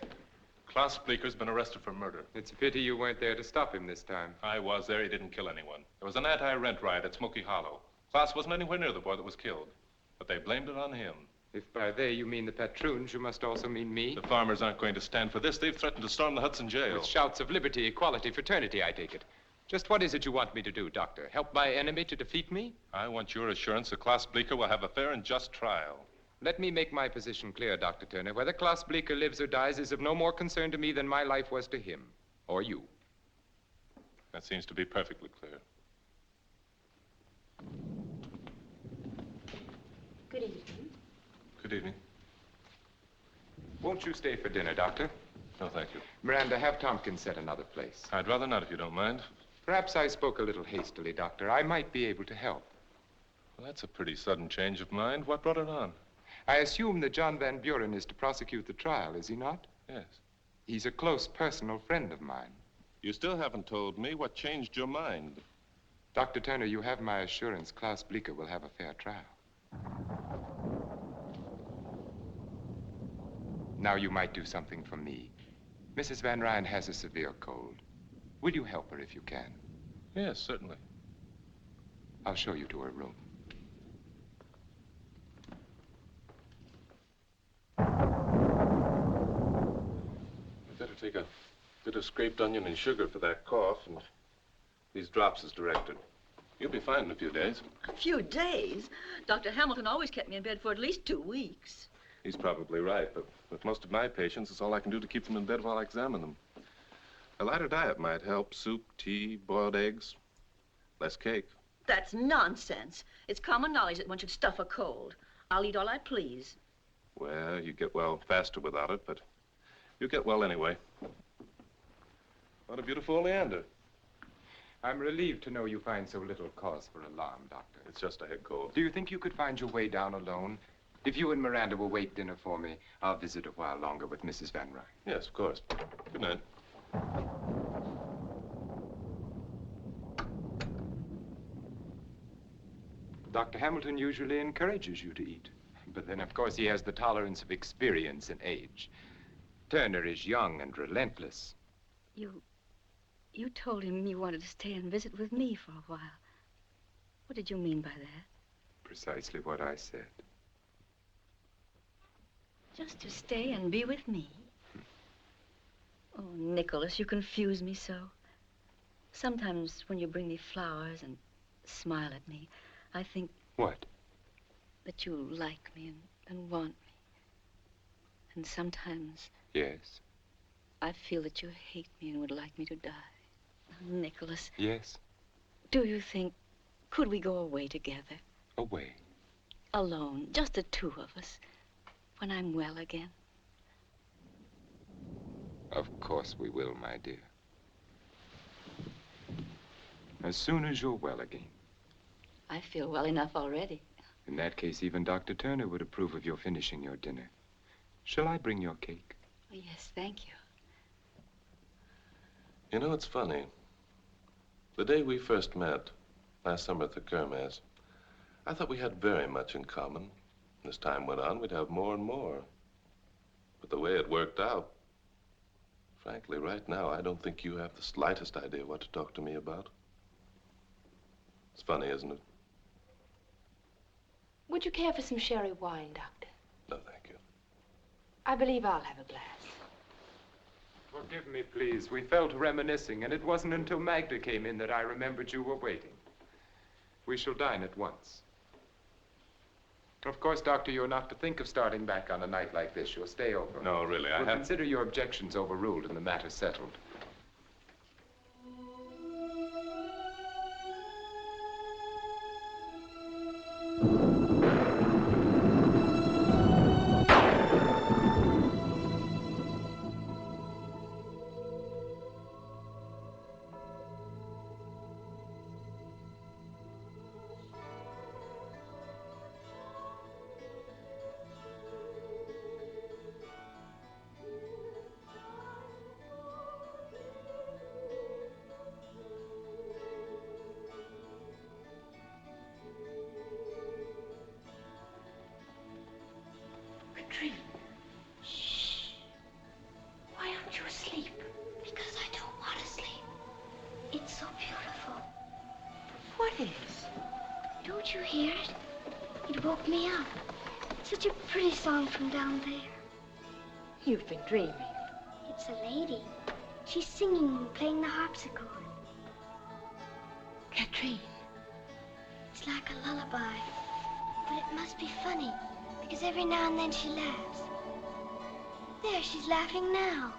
Klaus Bleeker's been arrested for murder. It's a pity you weren't there to stop him this time. I was there. He didn't kill anyone. There was an anti-rent riot at Smoky Hollow. Klaus wasn't anywhere near the boy that was killed, but they blamed it on him. If by they you mean the patroons, you must also mean me. The farmers aren't going to stand for this. They've threatened to storm the Hudson jail. With shouts of liberty, equality, fraternity, I take it. Just what is it you want me to do, Doctor? Help my enemy to defeat me? I want your assurance that Klaus Bleeker will have a fair and just trial. Let me make my position clear, Dr. Turner. Whether Klaus Bleeker lives or dies is of no more concern to me than my life was to him. Or you. That seems to be perfectly clear. Good evening. Good evening. Won't you stay for dinner, Doctor? No, thank you. Miranda, have Tompkins set another place. I'd rather not, if you don't mind. Perhaps I spoke a little hastily, Doctor. I might be able to help. Well, that's a pretty sudden change of mind. What brought it on? I assume that John Van Buren is to prosecute the trial, is he not? Yes. He's a close personal friend of mine. You still haven't told me what changed your mind. Dr. Turner, you have my assurance Klaus Bleeker will have a fair trial. Now you might do something for me. Mrs. Van Rijn has a severe cold. Will you help her if you can? Yes, certainly. I'll show you to her room. You'd better take a bit of scraped onion and sugar for that cough, and these drops as directed. You'll be fine in a few days. A few days? Dr. Hamilton always kept me in bed for at least 2 weeks. He's probably right, but with most of my patients, it's all I can do to keep them in bed while I examine them. A lighter diet might help. Soup, tea, boiled eggs, less cake. That's nonsense. It's common knowledge that one should stuff a cold. I'll eat all I please. Well, you get well faster without it, but you get well anyway. What a beautiful oleander. I'm relieved to know you find so little cause for alarm, Doctor. It's just a head cold. Do you think you could find your way down alone? If you and Miranda will wait dinner for me, I'll visit a while longer with Mrs. Van Ryn. Yes, of course. Good night. Dr. Hamilton usually encourages you to eat. But then, of course, he has the tolerance of experience and age. Turner is young and relentless. You told him you wanted to stay and visit with me for a while. What did you mean by that? Precisely what I said. Just to stay and be with me? Oh, Nicholas, you confuse me so. Sometimes when you bring me flowers and smile at me, I think... What? That you like me and want me. And sometimes... Yes? I feel that you hate me and would like me to die. Nicholas. Yes? Do you think, could we go away together? Away? Alone, just the two of us, when I'm well again? Of course we will, my dear. As soon as you're well again. I feel well enough already. In that case, even Dr. Turner would approve of your finishing your dinner. Shall I bring your cake? Oh, yes, thank you. You know, it's funny. The day we first met, last summer at the Kermesse, I thought we had very much in common. As time went on, we'd have more and more. But the way it worked out, frankly, right now, I don't think you have the slightest idea what to talk to me about. It's funny, isn't it? Would you care for some sherry wine, Doctor? No, thank you. I believe I'll have a glass. Forgive me, please. We fell to reminiscing, and it wasn't until Magda came in that I remembered you were waiting. We shall dine at once. Of course, Doctor, you're not to think of starting back on a night like this. You'll stay over. No, really, I We'll have... consider your objections overruled and the matter settled. Shh. Why aren't you asleep? Because I don't want to sleep. It's so beautiful. What is? Don't you hear it? It woke me up. Such a pretty song from down there. You've been dreaming. It's a lady. She's singing and playing the harpsichord. Katrine. It's like a lullaby. But it must be funny, because every now and then she laughs. There, she's laughing now.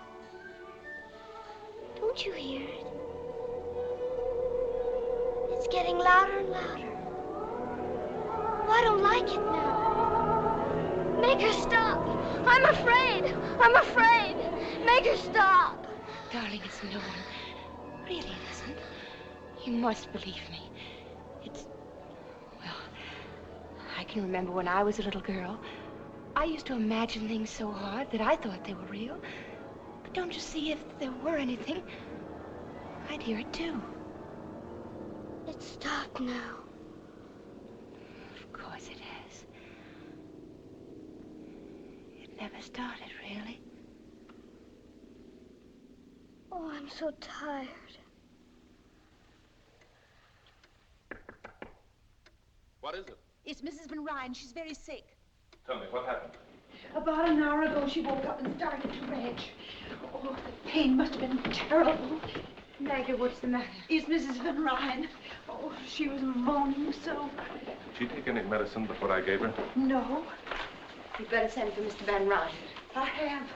Don't you hear it? It's getting louder and louder. Oh, I don't like it now. Make her stop. I'm afraid. I'm afraid. Make her stop. Darling, it's no one. Really, it isn't. You must believe me. It's... Well, I can remember when I was a little girl. I used to imagine things so hard that I thought they were real. But don't you see, if there were anything, I'd hear it too. It stopped now. Of course it has. It never started, really. Oh, I'm so tired. What is it? It's Mrs. Van Ryn. She's very sick. Tell me, what happened? About an hour ago, she woke up and started to rage. Oh, the pain must have been terrible. Maggie, what's the matter? It's Mrs. Van Ryn. Oh, she was moaning so. Did she take any medicine before I gave her? No, You'd better send for Mr. Van Ryn. I have.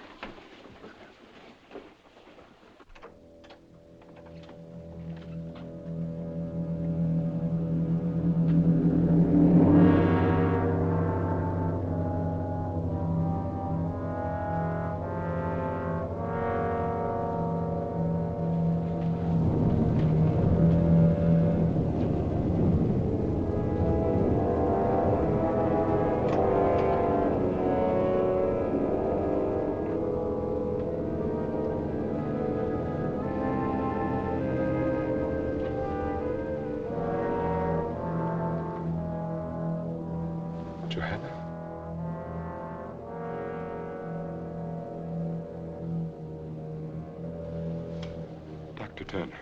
Johanna. Dr. Turner.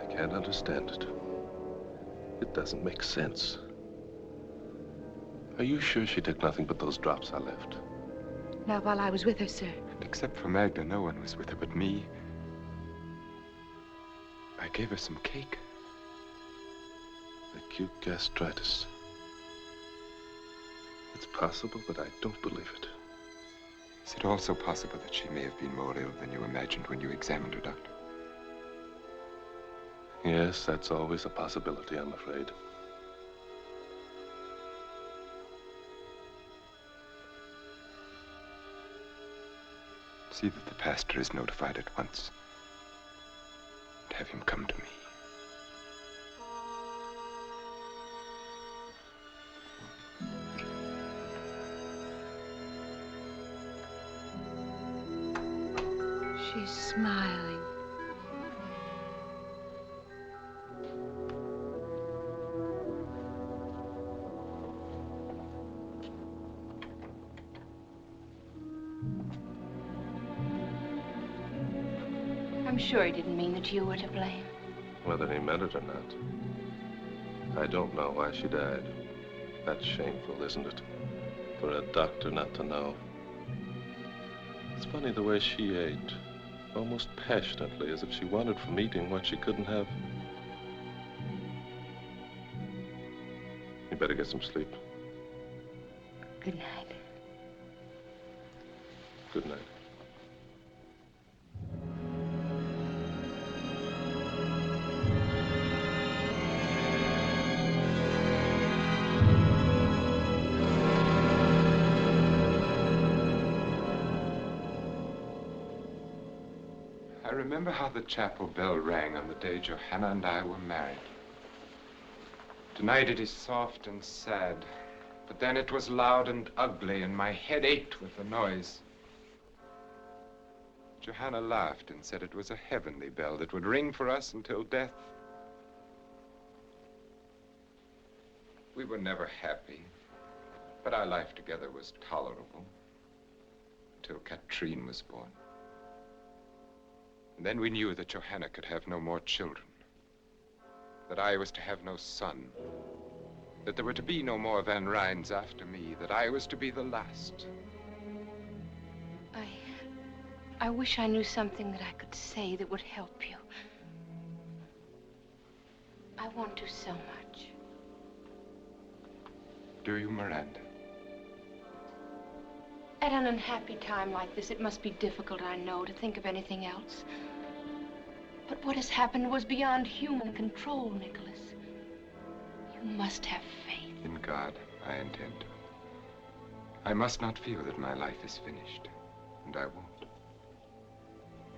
I can't understand it. It doesn't make sense. Are you sure she took nothing but those drops I left? Not while I was with her, sir. Except for Magda, no one was with her but me. I gave her some cake. Acute gastritis. It's possible, but I don't believe it. Is it also possible that she may have been more ill than you imagined when you examined her, Doctor? Yes, that's always a possibility, I'm afraid. See that the pastor is notified at once. And have him come to me. She's smiling. I'm sure he didn't mean that you were to blame. Whether he meant it or not. I don't know why she died. That's shameful, isn't it? For a doctor not to know. It's funny the way she ate. Almost passionately, as if she wanted from eating what she couldn't have. You better get some sleep. Good night. Good night. I remember how the chapel bell rang on the day Johanna and I were married. Tonight it is soft and sad, but then it was loud and ugly, and my head ached with the noise. Johanna laughed and said it was a heavenly bell that would ring for us until death. We were never happy, but our life together was tolerable until Katrine was born. And then we knew that Johanna could have no more children, that I was to have no son, that there were to be no more Van Rhijns after me, that I was to be the last. I wish I knew something that I could say that would help you. I want to so much. Do you, Miranda? At an unhappy time like this, it must be difficult, I know, to think of anything else. But what has happened was beyond human control, Nicholas. You must have faith. In God, I intend to. I must not feel that my life is finished, and I won't.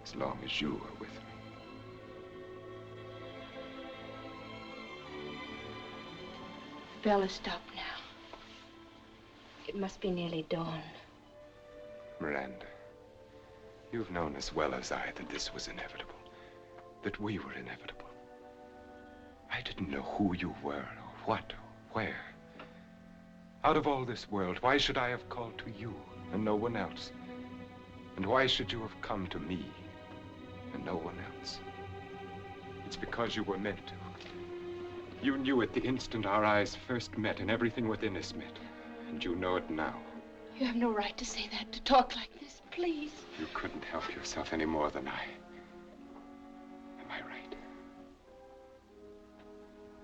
As long as you are with me. The bell has stopped now. It must be nearly dawn. Miranda, you've known as well as I that this was inevitable, that we were inevitable. I didn't know who you were, or what, or where. Out of all this world, why should I have called to you and no one else? And why should you have come to me and no one else? It's because you were meant to. You knew it the instant our eyes first met and everything within us met, and you know it now. You have no right to say that, to talk like this, please. You couldn't help yourself any more than I. Am I right?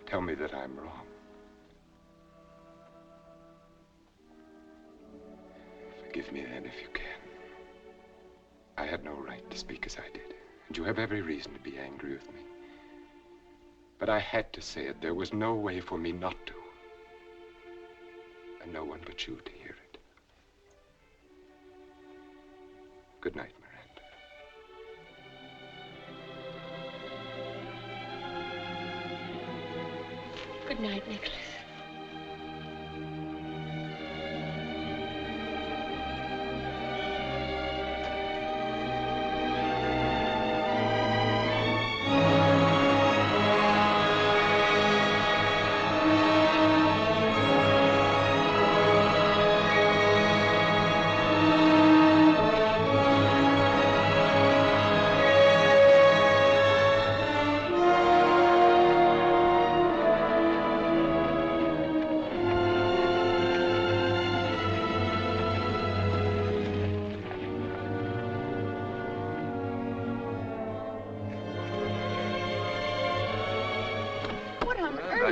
Tell me that I'm wrong. Forgive me then if you can. I had no right to speak as I did, and you have every reason to be angry with me. But I had to say it. There was no way for me not to. And no one but you to hear it. Good night, Miranda. Good night, Nicholas.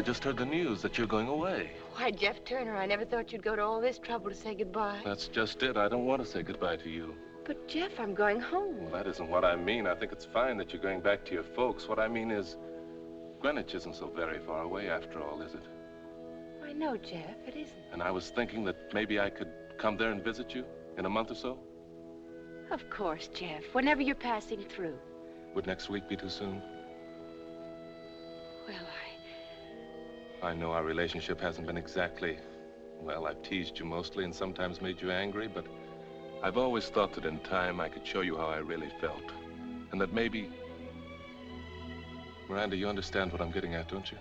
I just heard the news that you're going away. Why, Jeff Turner, I never thought you'd go to all this trouble to say goodbye. That's just it. I don't want to say goodbye to you. But, Jeff, I'm going home. Well, that isn't what I mean. I think it's fine that you're going back to your folks. What I mean is, Greenwich isn't so very far away after all, is it? I know, Jeff, it isn't. And I was thinking that maybe I could come there and visit you in a month or so. Of course, Jeff, whenever you're passing through. Would next week be too soon? Well, I know our relationship hasn't been exactly... Well, I've teased you mostly and sometimes made you angry, but I've always thought that in time I could show you how I really felt. And that maybe... Miranda, you understand what I'm getting at, don't you?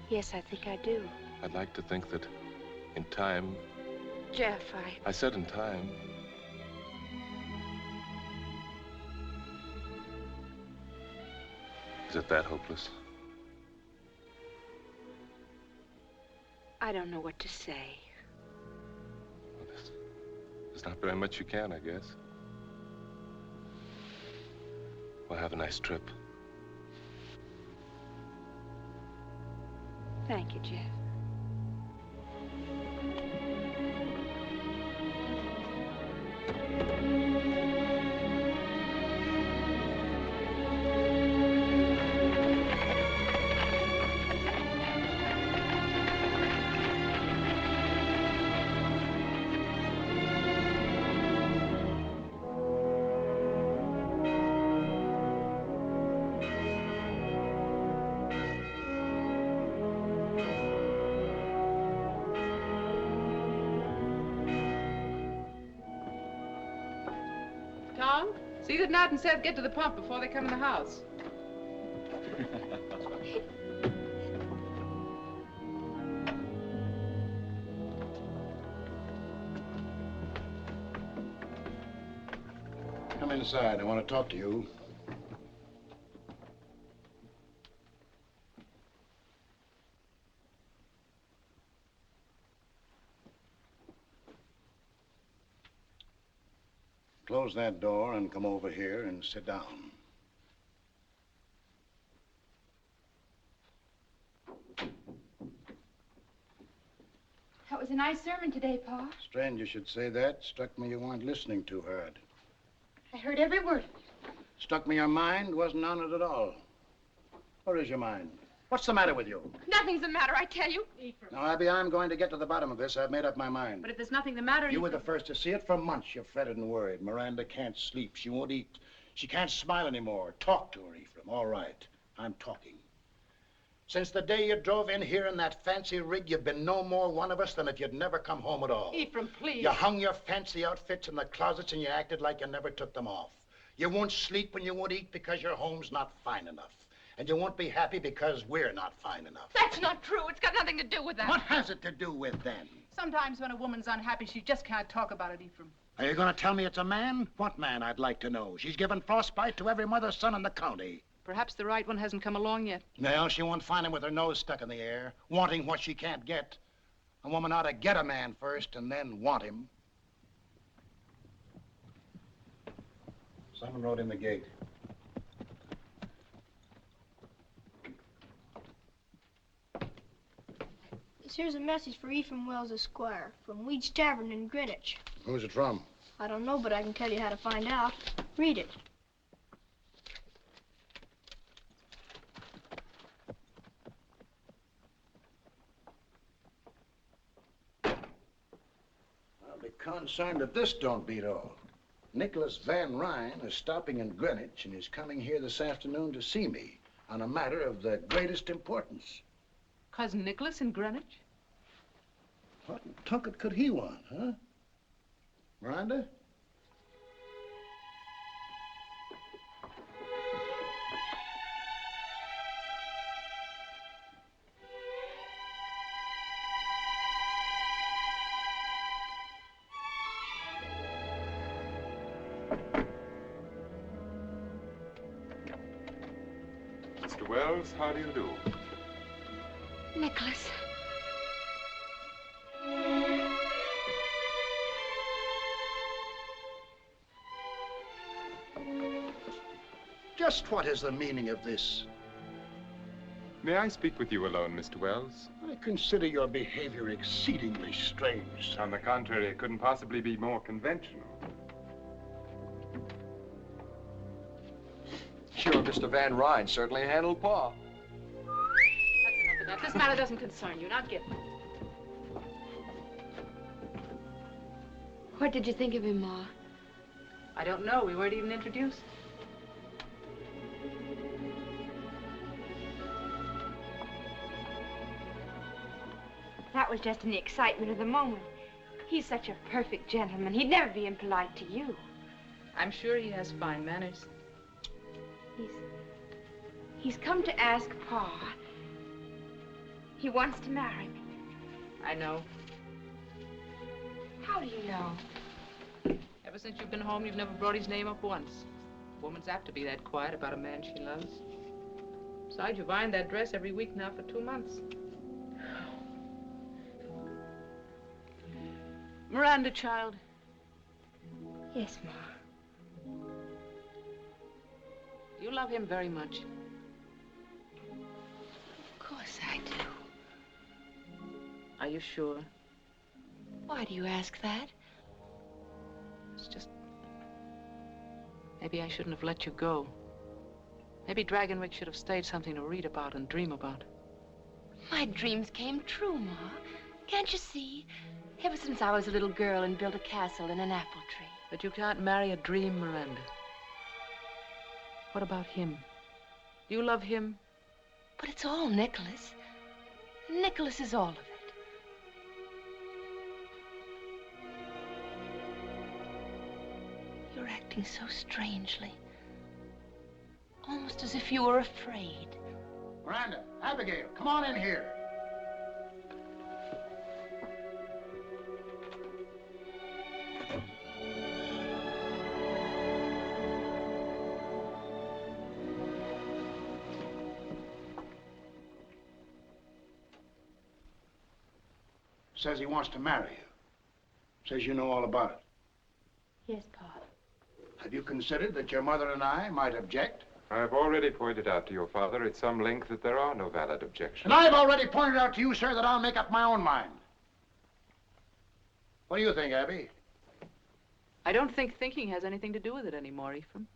Yes, I think I do. I'd like to think that in time... Jeff, I said in time. Is it that hopeless? I don't know what to say. Well, there's not very much you can, I guess. Well, have a nice trip. Thank you, Jeff. Tom, see that Nat and Seth get to the pump before they come in the house. Come inside. I want to talk to you. Close that door and come over here and sit down. That was a nice sermon today, Pa. Strange you should say that. Struck me you weren't listening too hard. I heard every word of it. Struck me your mind wasn't on it at all. Where is your mind? What's the matter with you? Nothing's the matter, I tell you. Now, Abby, I'm going to get to the bottom of this. I've made up my mind. But if there's nothing the matter, You were the first to see it. For months, you fretted and worried. Miranda can't sleep. She won't eat. She can't smile anymore. Talk to her, Ephraim. All right. I'm talking. Since the day you drove in here in that fancy rig, you've been no more one of us than if you'd never come home at all. Ephraim, please. You hung your fancy outfits in the closets and you acted like you never took them off. You won't sleep and you won't eat because your home's not fine enough. And you won't be happy because we're not fine enough. That's not true. It's got nothing to do with that. What has it to do with then? Sometimes when a woman's unhappy, she just can't talk about it, Ephraim. Are you going to tell me it's a man? What man, I'd like to know? She's given frostbite to every mother's son in the county. Perhaps the right one hasn't come along yet. Well, she won't find him with her nose stuck in the air, wanting what she can't get. A woman ought to get a man first and then want him. Someone rode in the gate. Here's a message for Ephraim Wells, Esquire, from Weed's Tavern in Greenwich. Who's it from? I don't know, but I can tell you how to find out. Read it. I'll be concerned if this don't beat all. Nicholas Van Ryn is stopping in Greenwich and is coming here this afternoon to see me on a matter of the greatest importance. Cousin Nicholas in Greenwich? What in Tunket could he want, huh? Miranda? Mr. Wells, how do you do? Nicholas. Just what is the meaning of this? May I speak with you alone, Mr. Wells? I consider your behavior exceedingly strange. On the contrary, it couldn't possibly be more conventional. Sure, Mr. Van Ryn certainly handled Pa. That's enough of that. This matter doesn't concern you. Now get. What did you think of him, Ma? I don't know. We weren't even introduced. That was just in the excitement of the moment. He's such a perfect gentleman. He'd never be impolite to you. I'm sure he has fine manners. He's come to ask Pa. He wants to marry me. I know. How do you know? Ever since you've been home, you've never brought his name up once. A woman's apt to be that quiet about a man she loves. Besides, you've ironed that dress every week now for 2 months. Miranda, child. Yes, Ma. You love him very much. Of course I do. Are you sure? Why do you ask that? It's just... Maybe I shouldn't have let you go. Maybe Dragonwyck should have stayed something to read about and dream about. My dreams came true, Ma. Can't you see? Ever since I was a little girl and built a castle in an apple tree. But you can't marry a dream, Miranda. What about him? Do you love him? But it's all Nicholas. Nicholas is all of it. You're acting so strangely. Almost as if you were afraid. Miranda, Abigail, come on in here. Says he wants to marry you. Says you know all about it. Yes, Pa. Have you considered that your mother and I might object? I've already pointed out to your father at some length that there are no valid objections. And I've already pointed out to you, sir, that I'll make up my own mind. What do you think, Abby? I don't think thinking has anything to do with it anymore, Ephraim.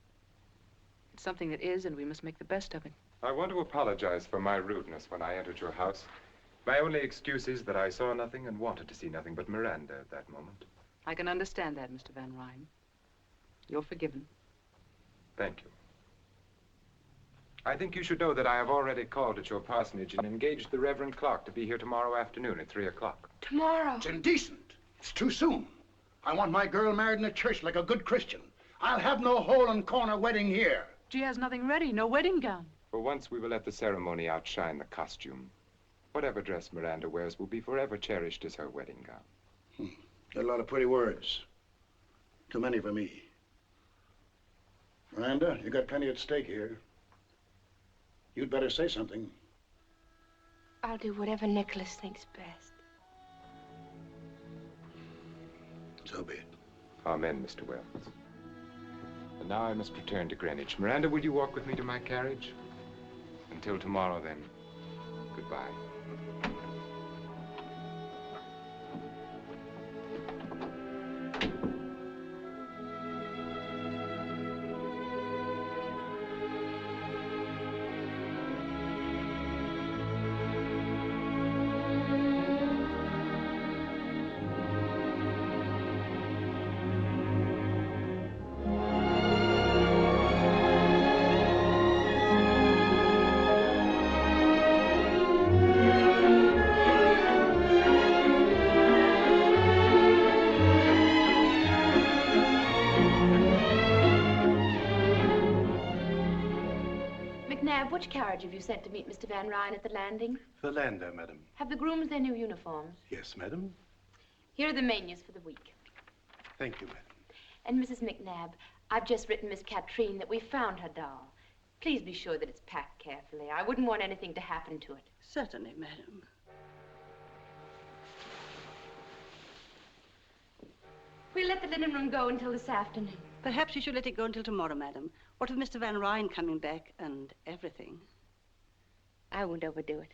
It's something that is, and we must make the best of it. I want to apologize for my rudeness when I entered your house. My only excuse is that I saw nothing and wanted to see nothing but Miranda at that moment. I can understand that, Mr. Van Ryn. You're forgiven. Thank you. I think you should know that I have already called at your parsonage and engaged the Reverend Clark to be here tomorrow afternoon at 3 o'clock. Tomorrow? It's indecent. It's too soon. I want my girl married in a church like a good Christian. I'll have no hole and corner wedding here. She has nothing ready, no wedding gown. For once, we will let the ceremony outshine the costume. Whatever dress Miranda wears will be forever cherished as her wedding gown. Got a lot of pretty words. Too many for me. Miranda, you got plenty at stake here. You'd better say something. I'll do whatever Nicholas thinks best. So be it. Amen, Mr. Wells. And now I must return to Greenwich. Miranda, will you walk with me to my carriage? Until tomorrow, then. Goodbye. Which carriage have you sent to meet Mr. Van Ryn at the landing? The lander, madam. Have the grooms their new uniforms? Yes, madam. Here are the menus for the week. Thank you, madam. And Mrs. McNabb, I've just written Miss Katrine that we found her doll. Please be sure that it's packed carefully. I wouldn't want anything to happen to it. Certainly, madam. We'll let the linen room go until this afternoon. Perhaps you should let it go until tomorrow, madam. What with Mr. Van Ryn coming back and everything? I won't overdo it.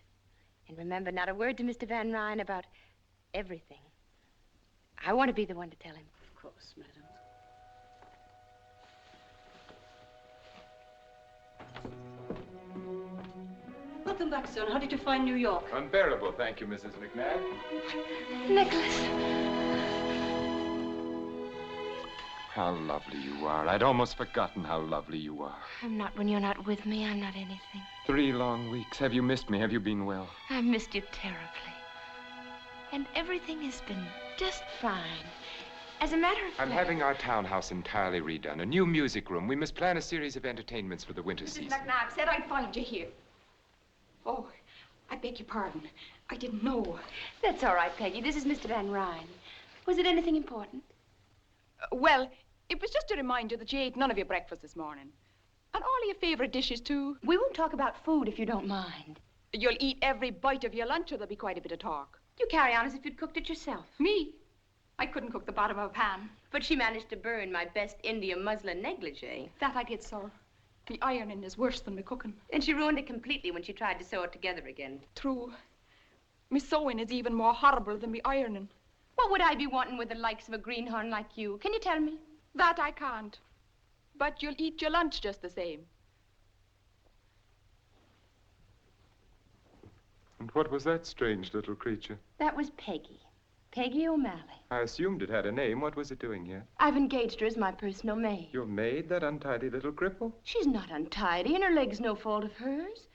And remember, not a word to Mr. Van Ryn about everything. I want to be the one to tell him. Of course, madam. Welcome back, son. How did you find New York? Unbearable, thank you, Mrs. McNabb. Nicholas. How lovely you are. I'd almost forgotten how lovely you are. I'm not when you're not with me. I'm not anything. 3 long weeks. Have you missed me? Have you been well? I missed you terribly. And everything has been just fine. As a matter of fact... I'm having our townhouse entirely redone. A new music room. We must plan a series of entertainments for the winter season. Mrs. McNabb said I'd find you here. Oh, I beg your pardon. I didn't know. That's all right, Peggy. This is Mr. Van Ryn. Was it anything important? Well, it was just a reminder that you ate none of your breakfast this morning. And all your favorite dishes, too. We won't talk about food if you don't mind. You'll eat every bite of your lunch or there'll be quite a bit of talk. You carry on as if you'd cooked it yourself. Me? I couldn't cook the bottom of a pan. But she managed to burn my best India muslin negligee. That I did, sir. The ironing is worse than the cooking. And she ruined it completely when she tried to sew it together again. True. Me sewing is even more horrible than me ironing. What would I be wanting with the likes of a greenhorn like you? Can you tell me? That I can't. But you'll eat your lunch just the same. And what was that strange little creature? That was Peggy. Peggy O'Malley. I assumed it had a name. What was it doing here? I've engaged her as my personal maid. Your maid, that untidy little cripple? She's not untidy, and her leg's no fault of hers.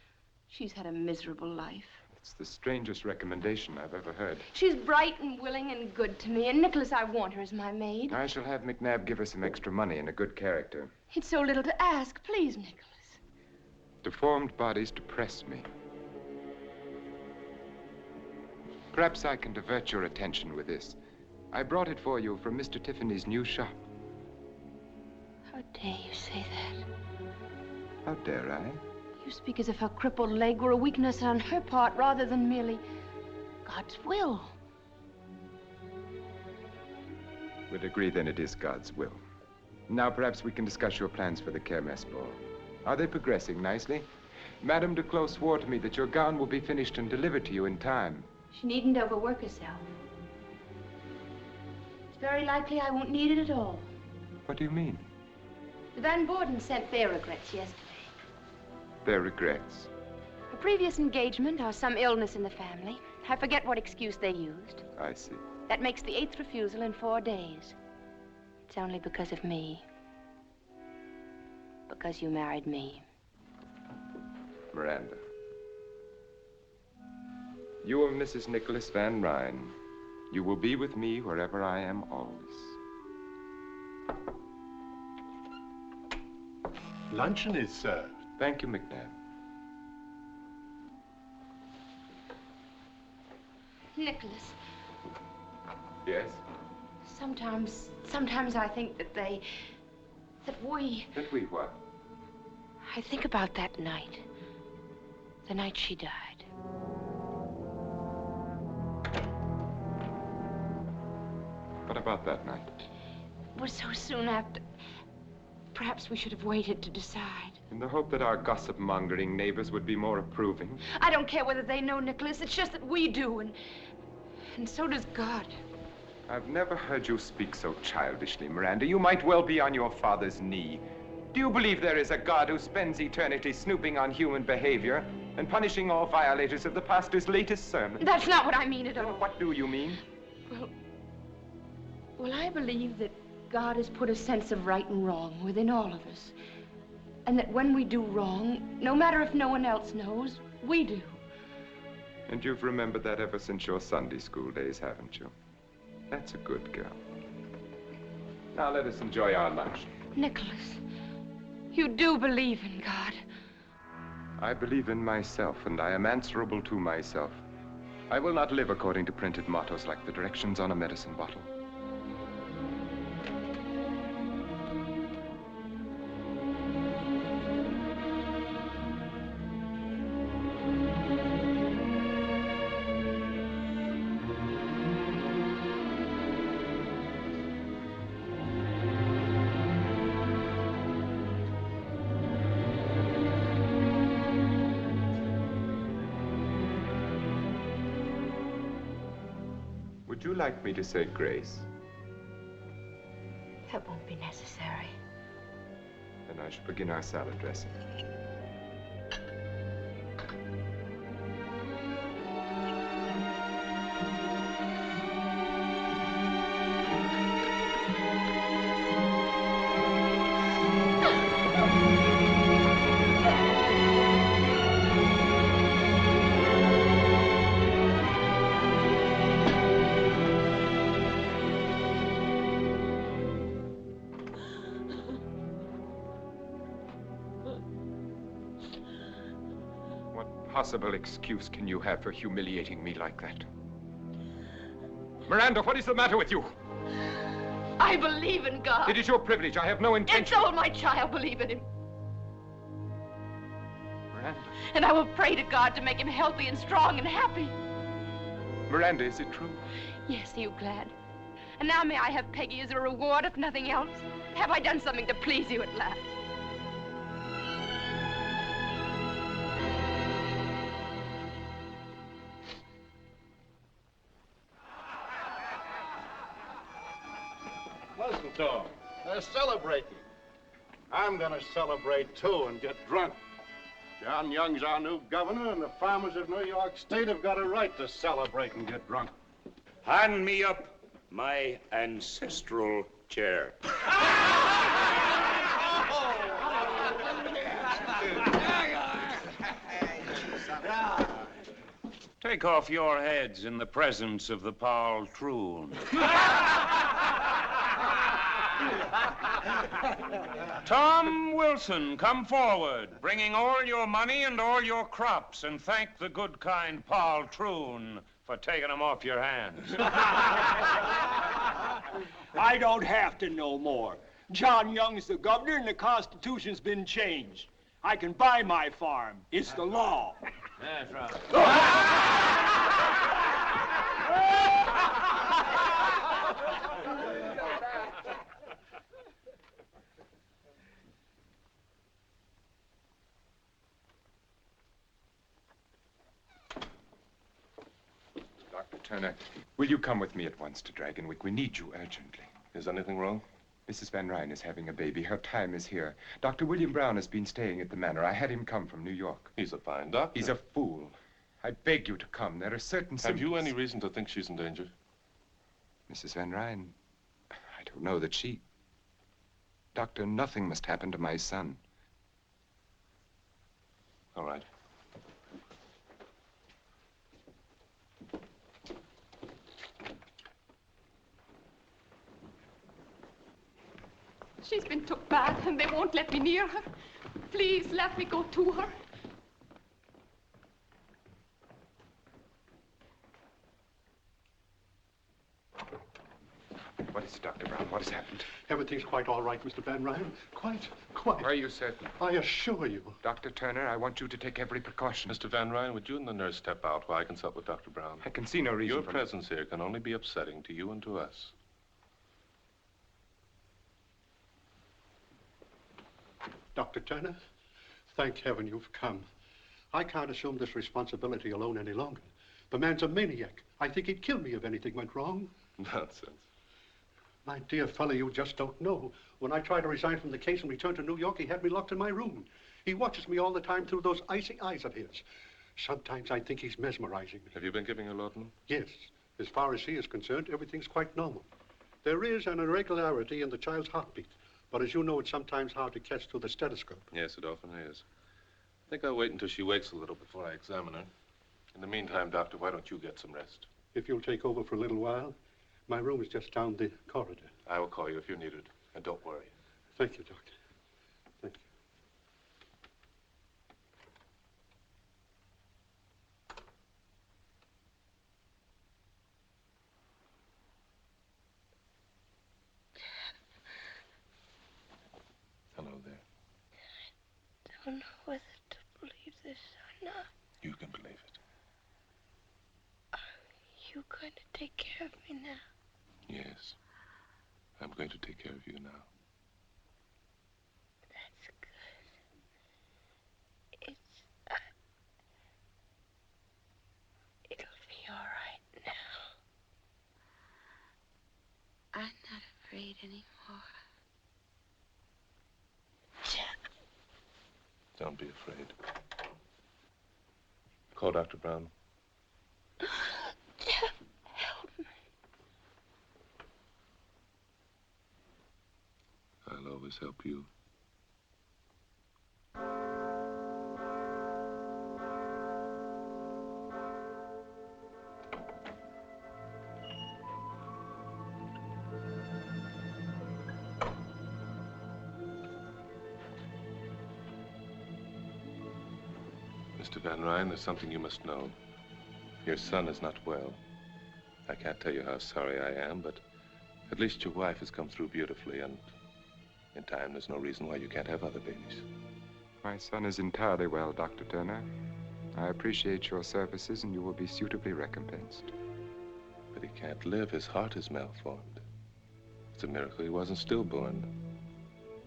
She's had a miserable life. It's the strangest recommendation I've ever heard. She's bright and willing and good to me, and Nicholas, I want her as my maid. I shall have McNabb give her some extra money and a good character. It's so little to ask. Please, Nicholas. Deformed bodies depress me. Perhaps I can divert your attention with this. I brought it for you from Mr. Tiffany's new shop. How dare you say that? How dare I? You speak as if her crippled leg were a weakness on her part rather than merely God's will. We'd agree then it is God's will. Now perhaps we can discuss your plans for the Kermesse ball. Are they progressing nicely? Madame Duclos swore to me that your gown will be finished and delivered to you in time. She needn't overwork herself. It's very likely I won't need it at all. What do you mean? The Van Borden sent their regrets yesterday. Their regrets? A previous engagement or some illness in the family. I forget what excuse they used. I see. That makes the 8th refusal in 4 days. It's only because of me. Because you married me. Miranda. You are Mrs. Nicholas Van Ryn. You will be with me wherever I am always. Luncheon is served. Thank you, McNabb. Nicholas. Yes? Sometimes I think that we... That we what? I think about that night. The night she died. What about that night? It was so soon after. Perhaps we should have waited to decide. In the hope that our gossip-mongering neighbors would be more approving. I don't care whether they know, Nicholas. It's just that we do, and so does God. I've never heard you speak so childishly, Miranda. You might well be on your father's knee. Do you believe there is a God who spends eternity snooping on human behavior and punishing all violators of the pastor's latest sermon? That's not what I mean at all. What do you mean? Well, I believe that God has put a sense of right and wrong within all of us. And that when we do wrong, no matter if no one else knows, we do. And you've remembered that ever since your Sunday school days, haven't you? That's a good girl. Now let us enjoy our lunch. Nicholas, you do believe in God. I believe in myself, and I am answerable to myself. I will not live according to printed mottos like the directions on a medicine bottle. Would you like me to say grace? That won't be necessary. Then I shall begin our salad dressing. Possible excuse can you have for humiliating me like that? Miranda, what is the matter with you? I believe in God. It is your privilege. I have no intention. And so will my child believe in him. Miranda. And I will pray to God to make him healthy and strong and happy. Miranda, is it true? Yes, are you glad? And now may I have Peggy as a reward, if nothing else? Have I done something to please you at last? Dog. They're celebrating. I'm gonna celebrate too and get drunk. John Young's our new governor, and the farmers of New York State have got a right to celebrate and get drunk. Hand me up my ancestral chair. Take off your heads in the presence of the poltroon. Tom Wilson, come forward, bringing all your money and all your crops, and thank the good, kind poltroon for taking them off your hands. I don't have to know more. John Young's the governor, and the Constitution's been changed. I can buy my farm. It's the law. That's right. Dr. Turner, will you come with me at once to Dragonwyck? We need you urgently. Is anything wrong? Mrs. Van Ryn is having a baby. Her time is here. Dr. William Brown has been staying at the manor. I had him come from New York. He's a fine doctor. He's a fool. I beg you to come. There are certain symptoms. Have you any reason to think she's in danger? Mrs. Van Ryn, I don't know that she... Doctor, nothing must happen to my son. All right. She's been took bad, and they won't let me near her. Please let me go to her. What is it, Dr. Brown? What has happened? Everything's quite all right, Mr. Van Ryn. Quite. Are you certain? I assure you. Dr. Turner, I want you to take every precaution. Mr. Van Ryn, would you and the nurse step out while I consult with Dr. Brown? I can see no reason Your for presence here can only be upsetting to you and to us. Dr. Turner, thank heaven you've come. I can't assume this responsibility alone any longer. The man's a maniac. I think he'd kill me if anything went wrong. Nonsense. My dear fellow, you just don't know. When I tried to resign from the case and return to New York, he had me locked in my room. He watches me all the time through those icy eyes of his. Sometimes I think he's mesmerizing me. Have you been giving her laudanum? Yes. As far as he is concerned, everything's quite normal. There is an irregularity in the child's heartbeat. But as you know, it's sometimes hard to catch through the stethoscope. Yes, it often is. I think I'll wait until she wakes a little before I examine her. In the meantime, Doctor, why don't you get some rest? If you'll take over for a little while, my room is just down the corridor. I will call you if you're needed. And don't worry. Thank you, Doctor. Thank you. Hello there. I don't know whether to believe this or not. You can believe it. Are you going to take care of me now? Yes. I'm going to take care of you now. That's good. It'll be all right now. Don't be afraid. Call Dr. Brown. Jeff, help me. I'll always help you. Mr. Van Ryn, there's something you must know. Your son is not well. I can't tell you how sorry I am, but at least your wife has come through beautifully, and in time, there's no reason why you can't have other babies. My son is entirely well, Dr. Turner. I appreciate your services, and you will be suitably recompensed. But he can't live. His heart is malformed. It's a miracle he wasn't stillborn.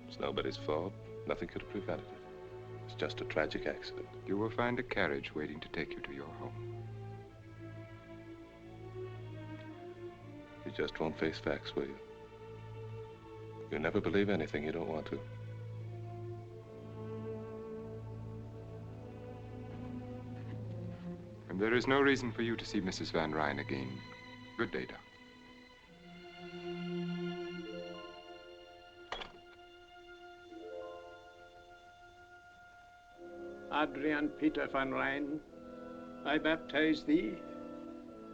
It's nobody's fault. Nothing could have prevented it. It's just a tragic accident. You will find a carriage waiting to take you to your home. You just won't face facts, will you? You never believe anything you don't want to. And there is no reason for you to see Mrs. Van Ryn again. Good day, Doc. Adrian Peter Van Ryn, I baptize thee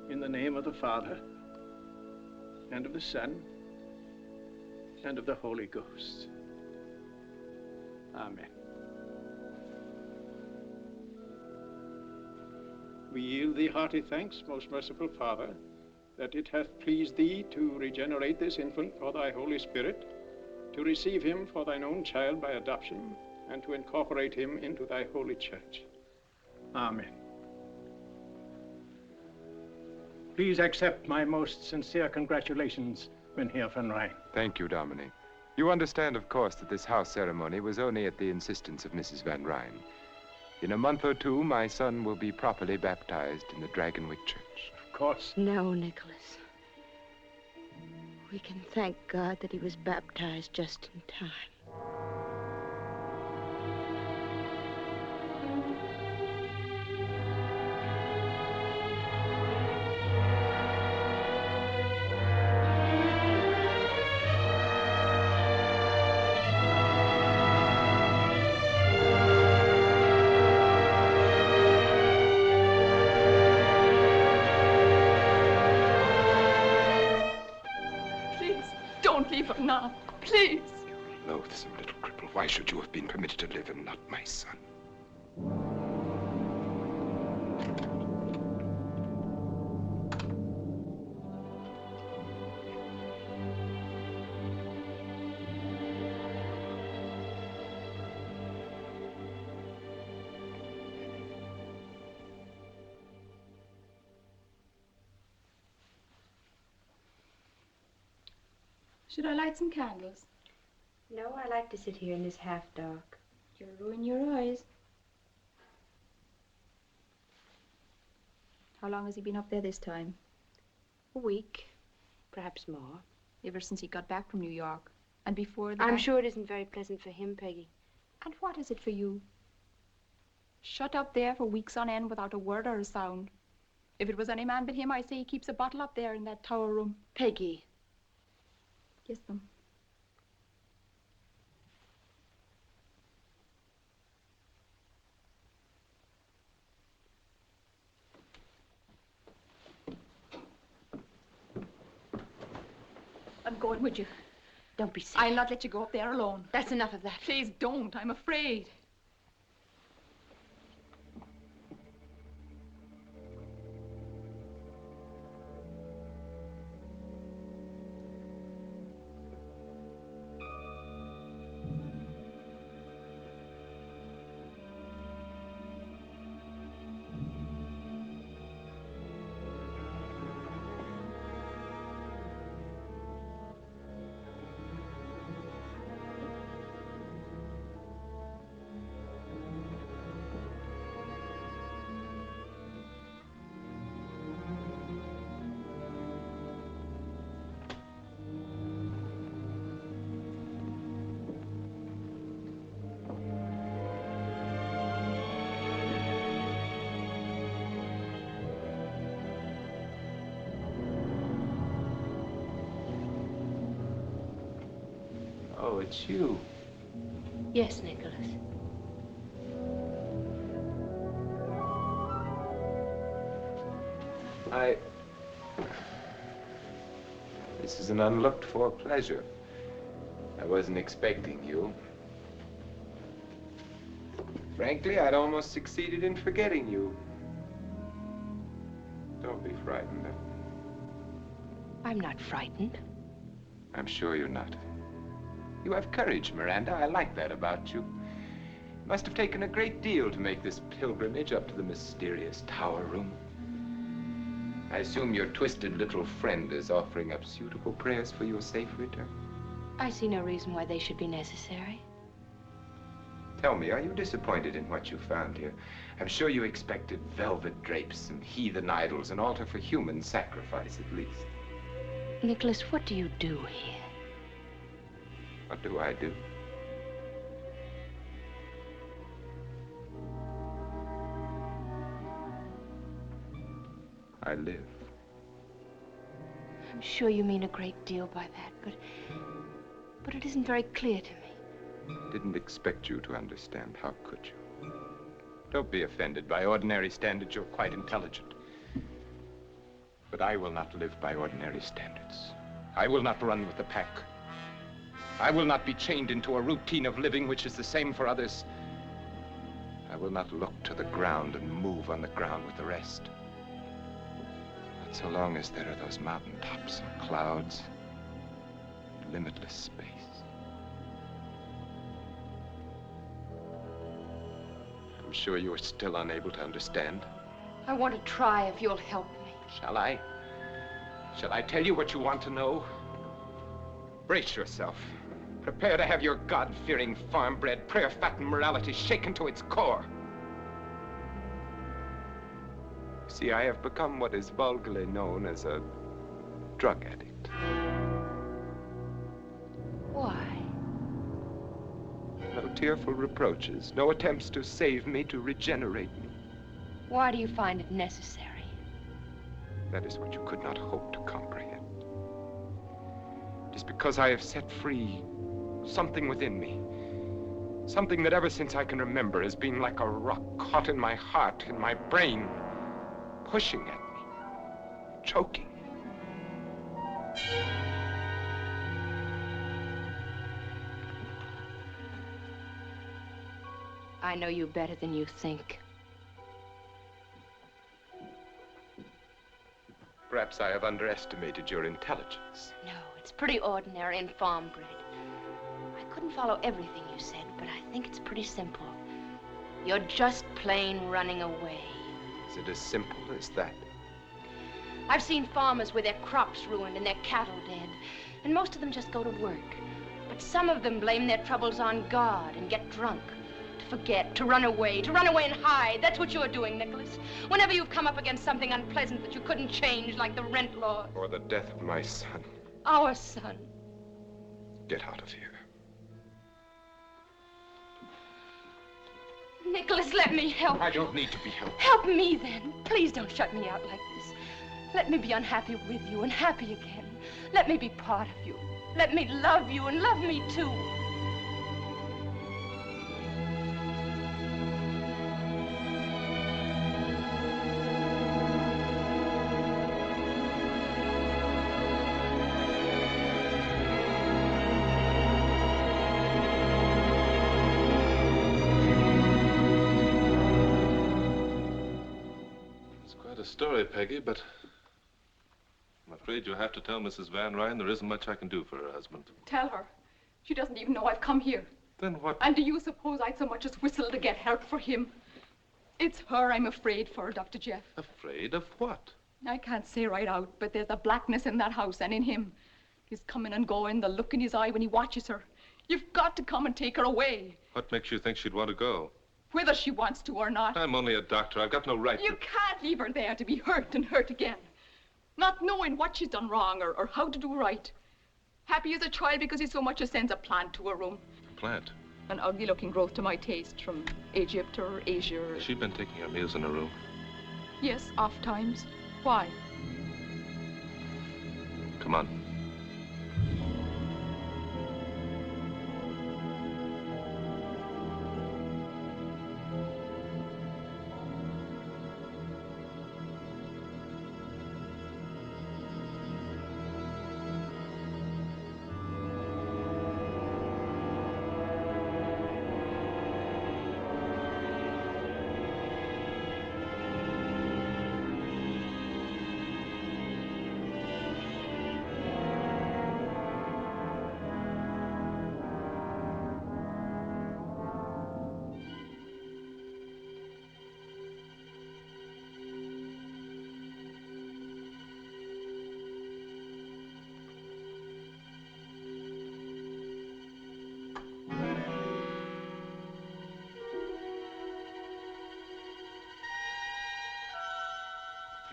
in the name of the Father, and of the Son, and of the Holy Ghost. Amen. We yield thee hearty thanks, most merciful Father, that it hath pleased thee to regenerate this infant for thy Holy Spirit, to receive him for thine own child by adoption, and to incorporate him into thy holy church. Amen. Please accept my most sincere congratulations, Mynheer Van Ryn. Thank you, Dominic. You understand, of course, that this house ceremony was only at the insistence of Mrs. Van Ryn. In a month or two, my son will be properly baptized in the Dragonwyck Church. Of course. No, Nicholas. We can thank God that he was baptized just in time. Now, please. You loathsome little cripple. Why should you have been permitted to live and not my son? Should I light some candles? No, I like to sit here in this half dark. You'll ruin your eyes. How long has he been up there this time? A week, perhaps more. Ever since he got back from New York. And before that... I'm sure it isn't very pleasant for him, Peggy. And what is it for you? Shut up there for weeks on end without a word or a sound. If it was any man but him, I say he keeps a bottle up there in that tower room. Peggy. Kiss them. I'm going with you. Don't be silly. I'll not let you go up there alone. That's enough of that. Please don't. I'm afraid. Oh, it's you. Yes, Nicholas. This is an unlooked-for pleasure. I wasn't expecting you. Frankly, I'd almost succeeded in forgetting you. Don't be frightened of me. I'm not frightened. I'm sure you're not. You have courage, Miranda. I like that about you. It must have taken a great deal to make this pilgrimage up to the mysterious tower room. I assume your twisted little friend is offering up suitable prayers for your safe return. I see no reason why they should be necessary. Tell me, are you disappointed in what you found here? I'm sure you expected velvet drapes and heathen idols, an altar for human sacrifice, at least. Nicholas, what do you do here? What do I do? I live. I'm sure you mean a great deal by that, but it isn't very clear to me. Didn't expect you to understand. How could you? Don't be offended. By ordinary standards, you're quite intelligent. But I will not live by ordinary standards. I will not run with the pack. I will not be chained into a routine of living which is the same for others. I will not look to the ground and move on the ground with the rest. Not so long as there are those mountaintops and clouds, limitless space. I'm sure you are still unable to understand. I want to try if you'll help me. Shall I? Shall I tell you what you want to know? Brace yourself. Prepare to have your God-fearing, farm-bred, prayer-fattened morality shaken to its core. See, I have become what is vulgarly known as a drug addict. Why? No tearful reproaches, no attempts to save me, to regenerate me. Why do you find it necessary? That is what you could not hope to comprehend. It is because I have set free something within me. Something that ever since I can remember has been like a rock caught in my heart, in my brain, pushing at me, choking. I know you better than you think. Perhaps I have underestimated your intelligence. No, it's pretty ordinary and farm-bred. I couldn't follow everything you said, but I think it's pretty simple. You're just plain running away. Is it as simple as that? I've seen farmers with their crops ruined and their cattle dead, and most of them just go to work. But some of them blame their troubles on God and get drunk. To forget, to run away and hide. That's what you're doing, Nicholas. Whenever you've come up against something unpleasant that you couldn't change, like the rent law. Or the death of my son. Our son. Get out of here. Nicholas, let me help. I don't need to be helped. Help me, then. Please don't shut me out like this. Let me be unhappy with you and happy again. Let me be part of you. Let me love you and love me, too. Story, Peggy, but I'm afraid you'll have to tell Mrs. Van Ryn there isn't much I can do for her husband. Tell her. She doesn't even know I've come here. Then what? And do you suppose I'd so much as whistle to get help for him? It's her I'm afraid for, Dr. Jeff. Afraid of what? I can't say right out, but there's a blackness in that house and in him. His coming and going, the look in his eye when he watches her. You've got to come and take her away. What makes you think she'd want to go? Whether she wants to or not. I'm only a doctor. I've got no right You can't leave her there to be hurt and hurt again. Not knowing what she's done wrong or how to do right. Happy as a child because he so much as sends a plant to her room. A plant? An ugly-looking growth to my taste from Egypt or Asia. Has she been taking her meals in her room? Yes, oft times. Why? Come on.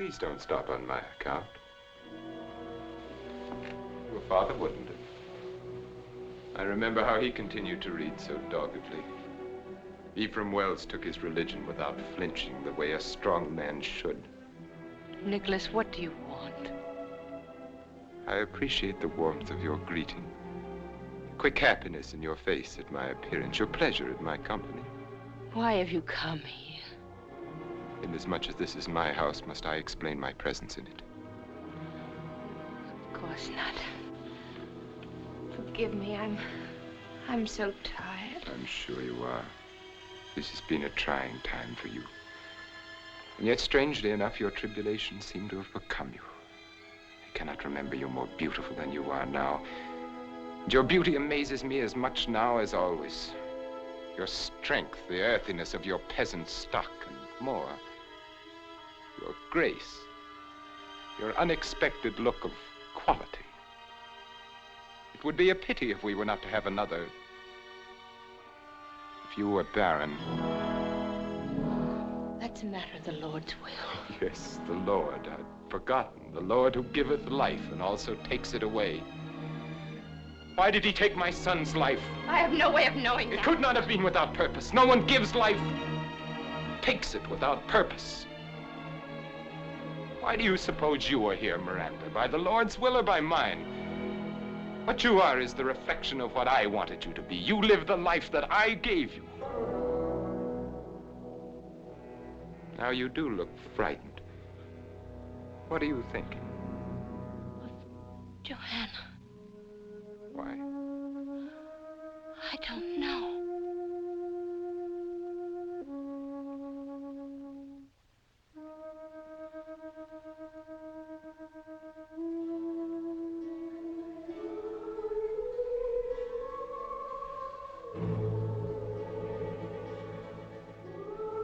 Please don't stop on my account. Your father wouldn't have. I remember how he continued to read so doggedly. Ephraim Wells took his religion without flinching, the way a strong man should. Nicholas, what do you want? I appreciate the warmth of your greeting. The quick happiness in your face at my appearance, your pleasure at my company. Why have you come here? Inasmuch as this is my house, must I explain my presence in it? Of course not. Forgive me, I'm so tired. I'm sure you are. This has been a trying time for you. And yet, strangely enough, your tribulations seem to have become you. I cannot remember you more beautiful than you are now. And your beauty amazes me as much now as always. Your strength, the earthiness of your peasant stock, and more, your grace, your unexpected look of quality. It would be a pity if we were not to have another. If you were barren. That's a matter of the Lord's will. Yes, the Lord. I'd forgotten. The Lord who giveth life and also takes it away. Why did he take my son's life? I have no way of knowing that. It could not have been without purpose. No one gives life, takes it without purpose. Why do you suppose you are here, Miranda? By the Lord's will or by mine? What you are is the reflection of what I wanted you to be. You live the life that I gave you. Now you do look frightened. What are you thinking? Joanna. Why? I don't know.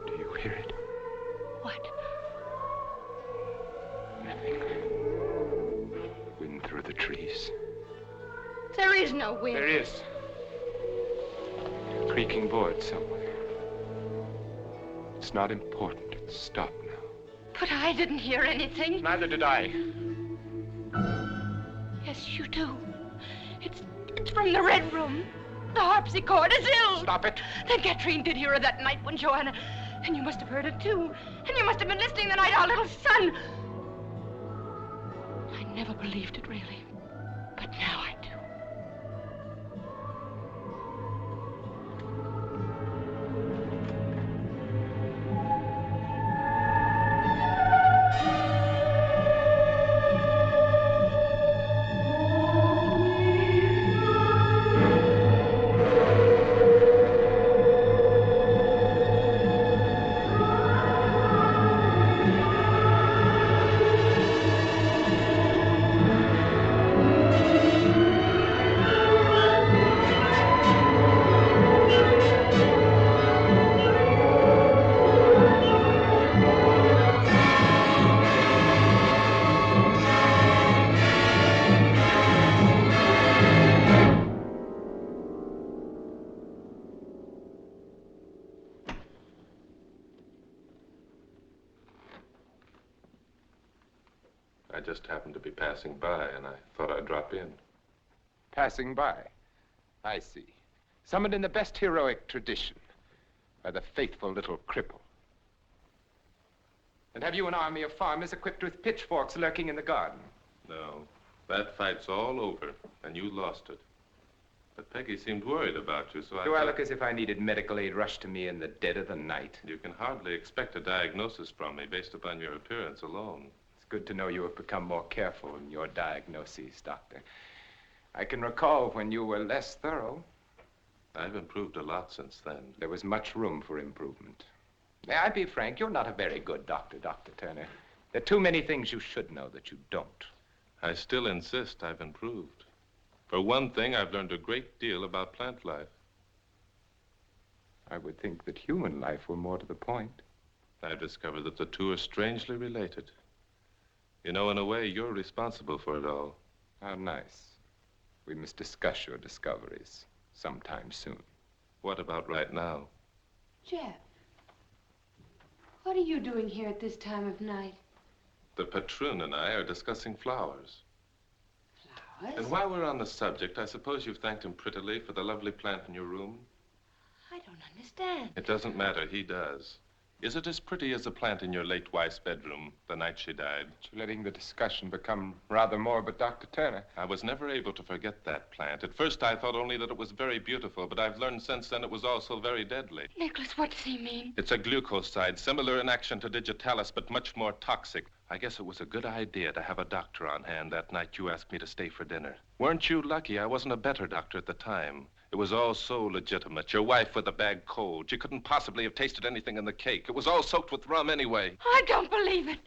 Do you hear it? What? Nothing. Wind through the trees. There is no wind. There is. A creaking board somewhere. It's not important. It's stopped now. But I didn't hear anything. Neither did I. Yes, you do. It's from the Red Room. The harpsichord is ill. Stop it. Then Katrine did hear her that night when Joanna... And you must have heard it, too. And you must have been listening the night our little son... I never believed it, really. But now I do. I just happened to be passing by, and I thought I'd drop in. Passing by. I see. Summoned in the best heroic tradition by the faithful little cripple. And have you an army of farmers equipped with pitchforks lurking in the garden? No, that fight's all over, and you lost it. But Peggy seemed worried about you, so Do I look as if I needed medical aid rushed to me in the dead of the night? You can hardly expect a diagnosis from me based upon your appearance alone. It's good to know you have become more careful in your diagnoses, Doctor. I can recall when you were less thorough. I've improved a lot since then. There was much room for improvement. May I be frank, you're not a very good doctor, Dr. Turner. There are too many things you should know that you don't. I still insist I've improved. For one thing, I've learned a great deal about plant life. I would think that human life were more to the point. I've discovered that the two are strangely related. You know, in a way, you're responsible for it all. How nice. We must discuss your discoveries sometime soon. What about right now? Jeff, what are you doing here at this time of night? The patroon and I are discussing flowers. Flowers? And while we're on the subject, I suppose you've thanked him prettily for the lovely plant in your room? I don't understand. It doesn't matter, he does. Is it as pretty as the plant in your late wife's bedroom the night she died? You're letting the discussion become rather more but Dr. Turner. I was never able to forget that plant. At first I thought only that it was very beautiful, but I've learned since then it was also very deadly. Nicholas, what does he mean? It's a glucoside, similar in action to digitalis, but much more toxic. I guess it was a good idea to have a doctor on hand that night you asked me to stay for dinner. Weren't you lucky I wasn't a better doctor at the time? It was all so legitimate. Your wife with a bad cold. You couldn't possibly have tasted anything in the cake. It was all soaked with rum anyway. I don't believe it.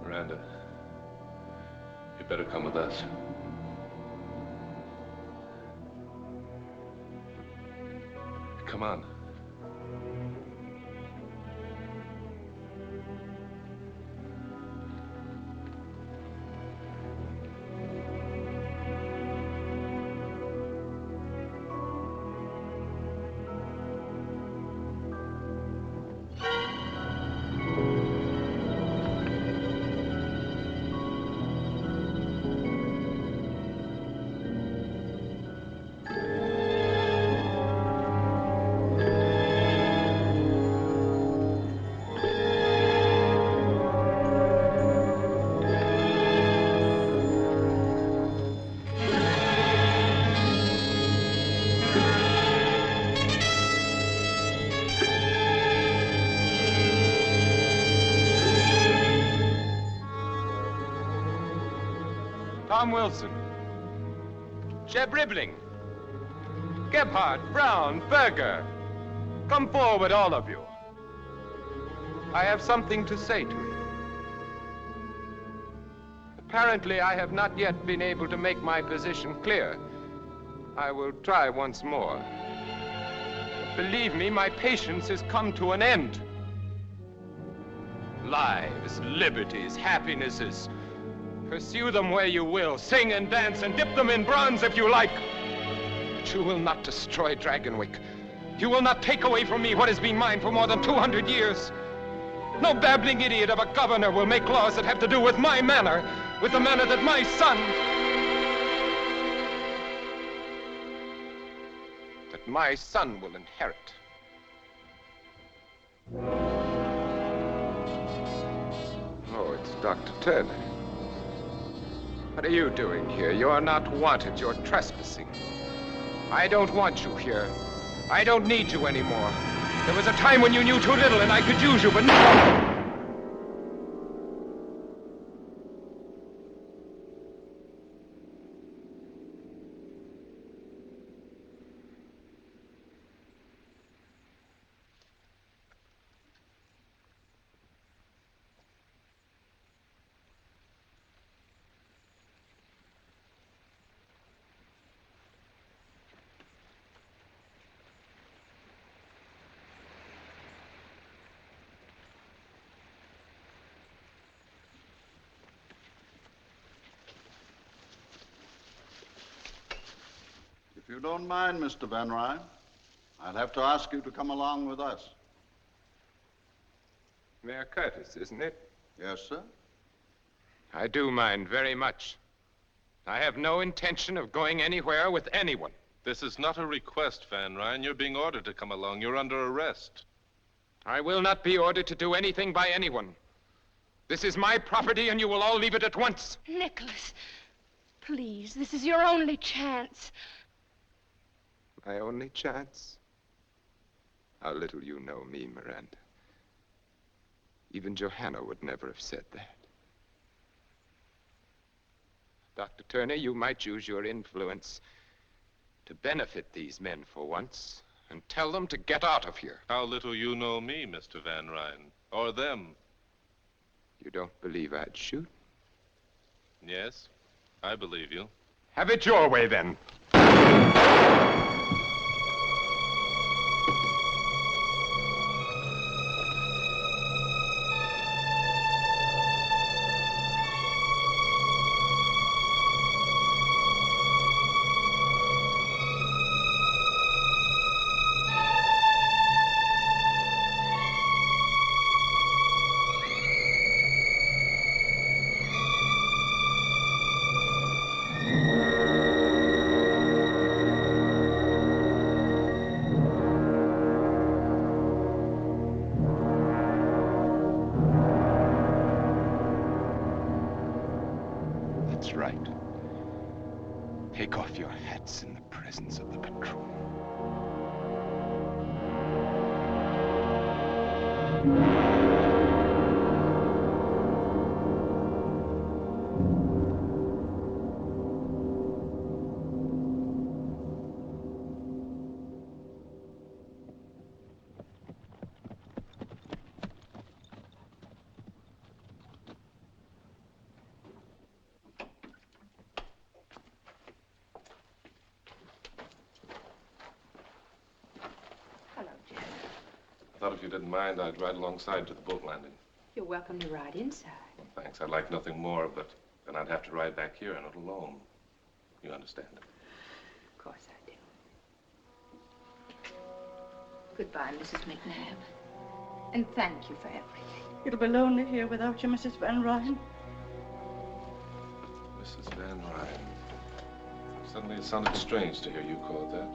Miranda, you'd better come with us. Come on. Tom Wilson, Jeb Ribbling, Gebhardt, Brown, Berger. Come forward, all of you. I have something to say to you. Apparently, I have not yet been able to make my position clear. I will try once more. Believe me, my patience has come to an end. Lives, liberties, happinesses. Pursue them where you will. Sing and dance and dip them in bronze if you like. But you will not destroy Dragonwyck. You will not take away from me what has been mine for more than 200 years. No babbling idiot of a governor will make laws that have to do with my manor, with the manor that my son... that my son will inherit. Oh, it's Dr. Turner. What are you doing here? You're not wanted. You're trespassing. I don't want you here. I don't need you anymore. There was a time when you knew too little and I could use you, but now... If you don't mind, Mr. Van Ryn, I'd have to ask you to come along with us. Mayor Curtis, isn't it? Yes, sir. I do mind very much. I have no intention of going anywhere with anyone. This is not a request, Van Ryn. You're being ordered to come along. You're under arrest. I will not be ordered to do anything by anyone. This is my property, and you will all leave it at once. Nicholas, please, this is your only chance. My only chance? How little you know me, Miranda. Even Johanna would never have said that. Dr. Turner, you might use your influence to benefit these men for once and tell them to get out of here. How little you know me, Mr. Van Ryn, or them. You don't believe I'd shoot? Yes, I believe you. Have it your way, then. That's right. Take off your hats in the presence of the patrol. I thought if you didn't mind, I'd ride alongside to the boat landing. You're welcome to ride inside. Thanks. I'd like nothing more, but then I'd have to ride back here and not alone. You understand? Of course I do. Goodbye, Mrs. McNabb. And thank you for everything. It'll be lonely here without you, Mrs. Van Ryn. Mrs. Van Ryn. Suddenly it sounded strange to hear you call it that.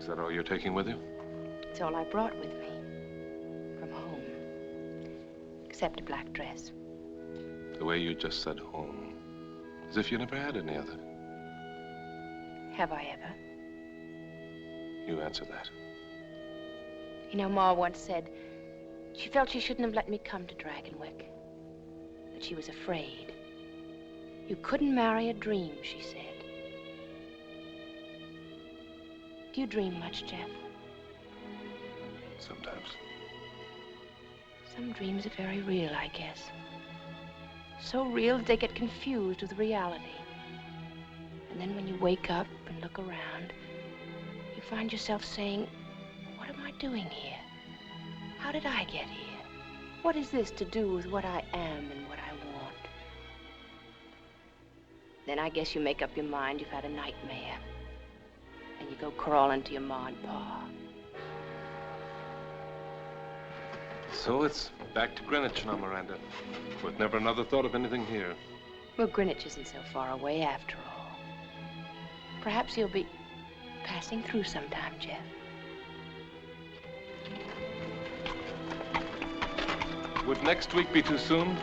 Is that all you're taking with you? It's all I brought with me from home, except a black dress. The way you just said home, as if you never had any other. Have I ever? You answer that. You know, Ma once said she felt she shouldn't have let me come to Dragonwyck, that she was afraid. You couldn't marry a dream, she said. Do you dream much, Jeff? Sometimes. Some dreams are very real, I guess. So real that they get confused with reality. And then when you wake up and look around, you find yourself saying, what am I doing here? How did I get here? What is this to do with what I am and what I want? Then I guess you make up your mind you've had a nightmare. And you go crawling to your Ma and Pa. So it's back to Greenwich now, Miranda. With never another thought of anything here. Well, Greenwich isn't so far away after all. Perhaps you'll be passing through sometime, Jeff. Would next week be too soon?